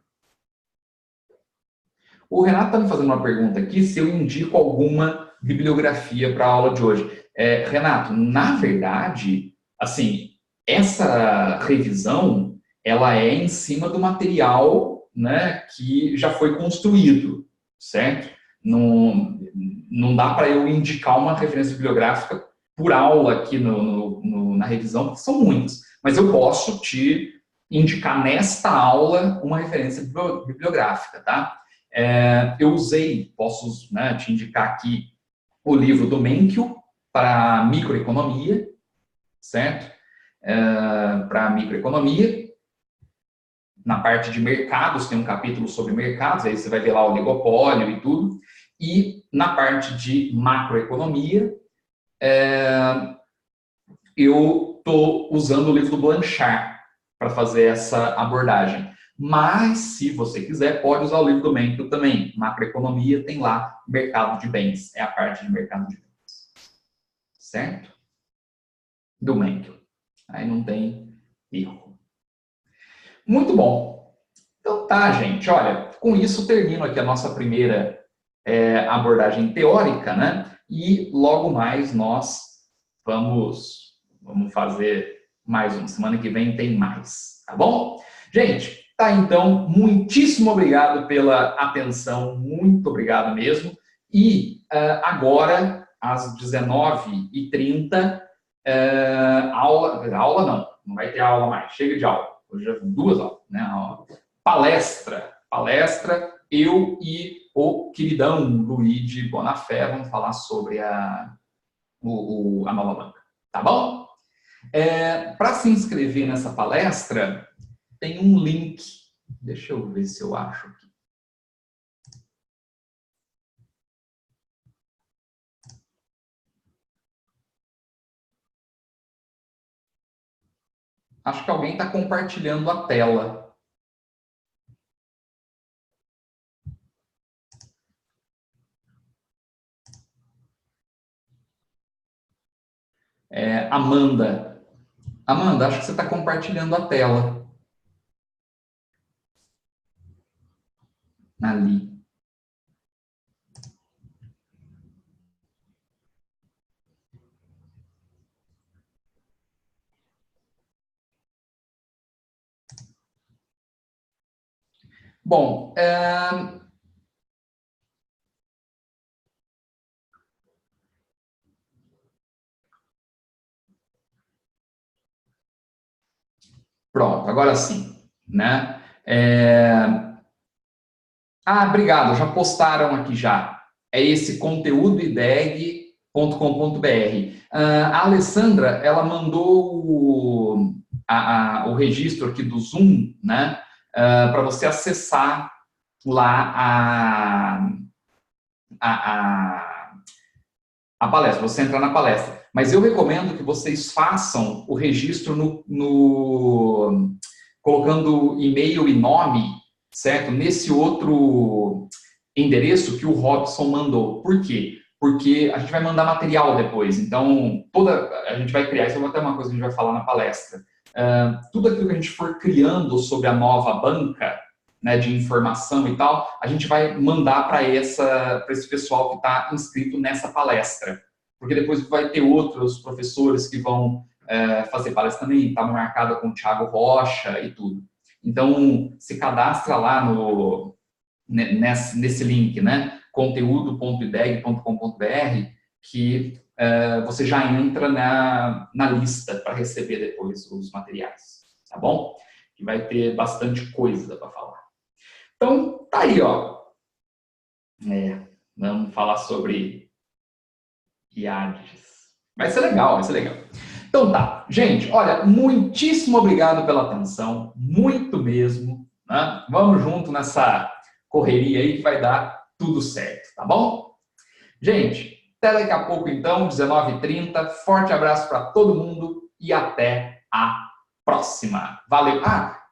O Renato está me fazendo uma pergunta aqui se eu indico alguma bibliografia para a aula de hoje. Renato, na verdade, assim, essa revisão ela é em cima do material, né, que já foi construído, certo? Não dá para eu indicar uma referência bibliográfica por aula aqui na revisão, porque são muitas, mas eu posso te indicar nesta aula uma referência bibliográfica, tá? Posso, né, te indicar aqui o livro do Menkyo para microeconomia, certo? Para microeconomia. Na parte de mercados, tem um capítulo sobre mercados, aí você vai ver lá o oligopólio e tudo. E na parte de macroeconomia, eu estou usando o livro do Blanchard para fazer essa abordagem. Mas, se você quiser, pode usar o livro do Menkyo também. Macroeconomia tem lá mercado de bens. É a parte de mercado de bens. Certo? Do Menkyo. Aí não tem erro. Muito bom. Então tá, gente. Olha, com isso termino aqui a nossa primeira abordagem teórica, né? E logo mais nós vamos fazer mais uma. Semana que vem tem mais, tá bom? Gente, tá então. Muitíssimo obrigado pela atenção. Muito obrigado mesmo. E agora, às 19h30, aula não vai ter aula mais. Chega de aula. Hoje já 2 aulas, né? Palestra, eu e o queridão Luigi Bonafé vamos falar sobre a Nova Banca, tá bom? Para se inscrever nessa palestra, tem um link, deixa eu ver se eu acho aqui. Acho que alguém está compartilhando a tela. Amanda. Amanda, acho que você está compartilhando a tela. Ali. Bom, pronto, agora sim, né? Obrigado, já postaram aqui já. É esse conteúdoideg.com.br. A Alessandra, ela mandou o registro aqui do Zoom, né? Para você acessar lá a, a palestra, você entrar na palestra. Mas eu recomendo que vocês façam o registro colocando e-mail e nome, certo? Nesse outro endereço que o Robson mandou. Por quê? Porque a gente vai mandar material depois. Então, a gente vai criar, isso é até uma coisa que a gente vai falar na palestra. Tudo aquilo que a gente for criando sobre a nova banca, né, de informação e tal, a gente vai mandar para esse pessoal que está inscrito nessa palestra. Porque depois vai ter outros professores que vão fazer palestra também, está marcada com o Thiago Rocha e tudo. Então, se cadastra lá nesse link, né, conteúdo.ideg.com.br, que você já entra na lista para receber depois os materiais, tá bom? Que vai ter bastante coisa para falar. Então, tá aí, ó. Vamos falar sobre IADs. Vai ser legal, vai ser legal. Então tá, gente, olha, muitíssimo obrigado pela atenção, muito mesmo, né? Vamos junto nessa correria aí que vai dar tudo certo, tá bom? Gente, até daqui a pouco então, 19h30, forte abraço para todo mundo e até a próxima. Valeu!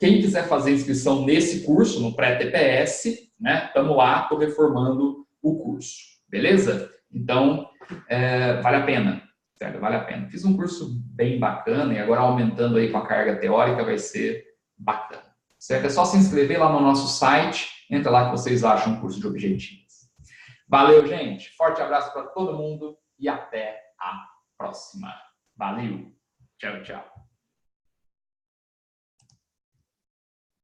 Quem quiser fazer inscrição nesse curso, no pré-TPS, né, estamos lá, estou reformando o curso, beleza? Então, vale a pena. Sério, vale a pena. Fiz um curso bem bacana e agora aumentando aí com a carga teórica vai ser bacana. Certo? É só se inscrever lá no nosso site, entra lá que vocês acham um curso de objetivos. Valeu, gente. Forte abraço para todo mundo e até a próxima. Valeu. Tchau, tchau.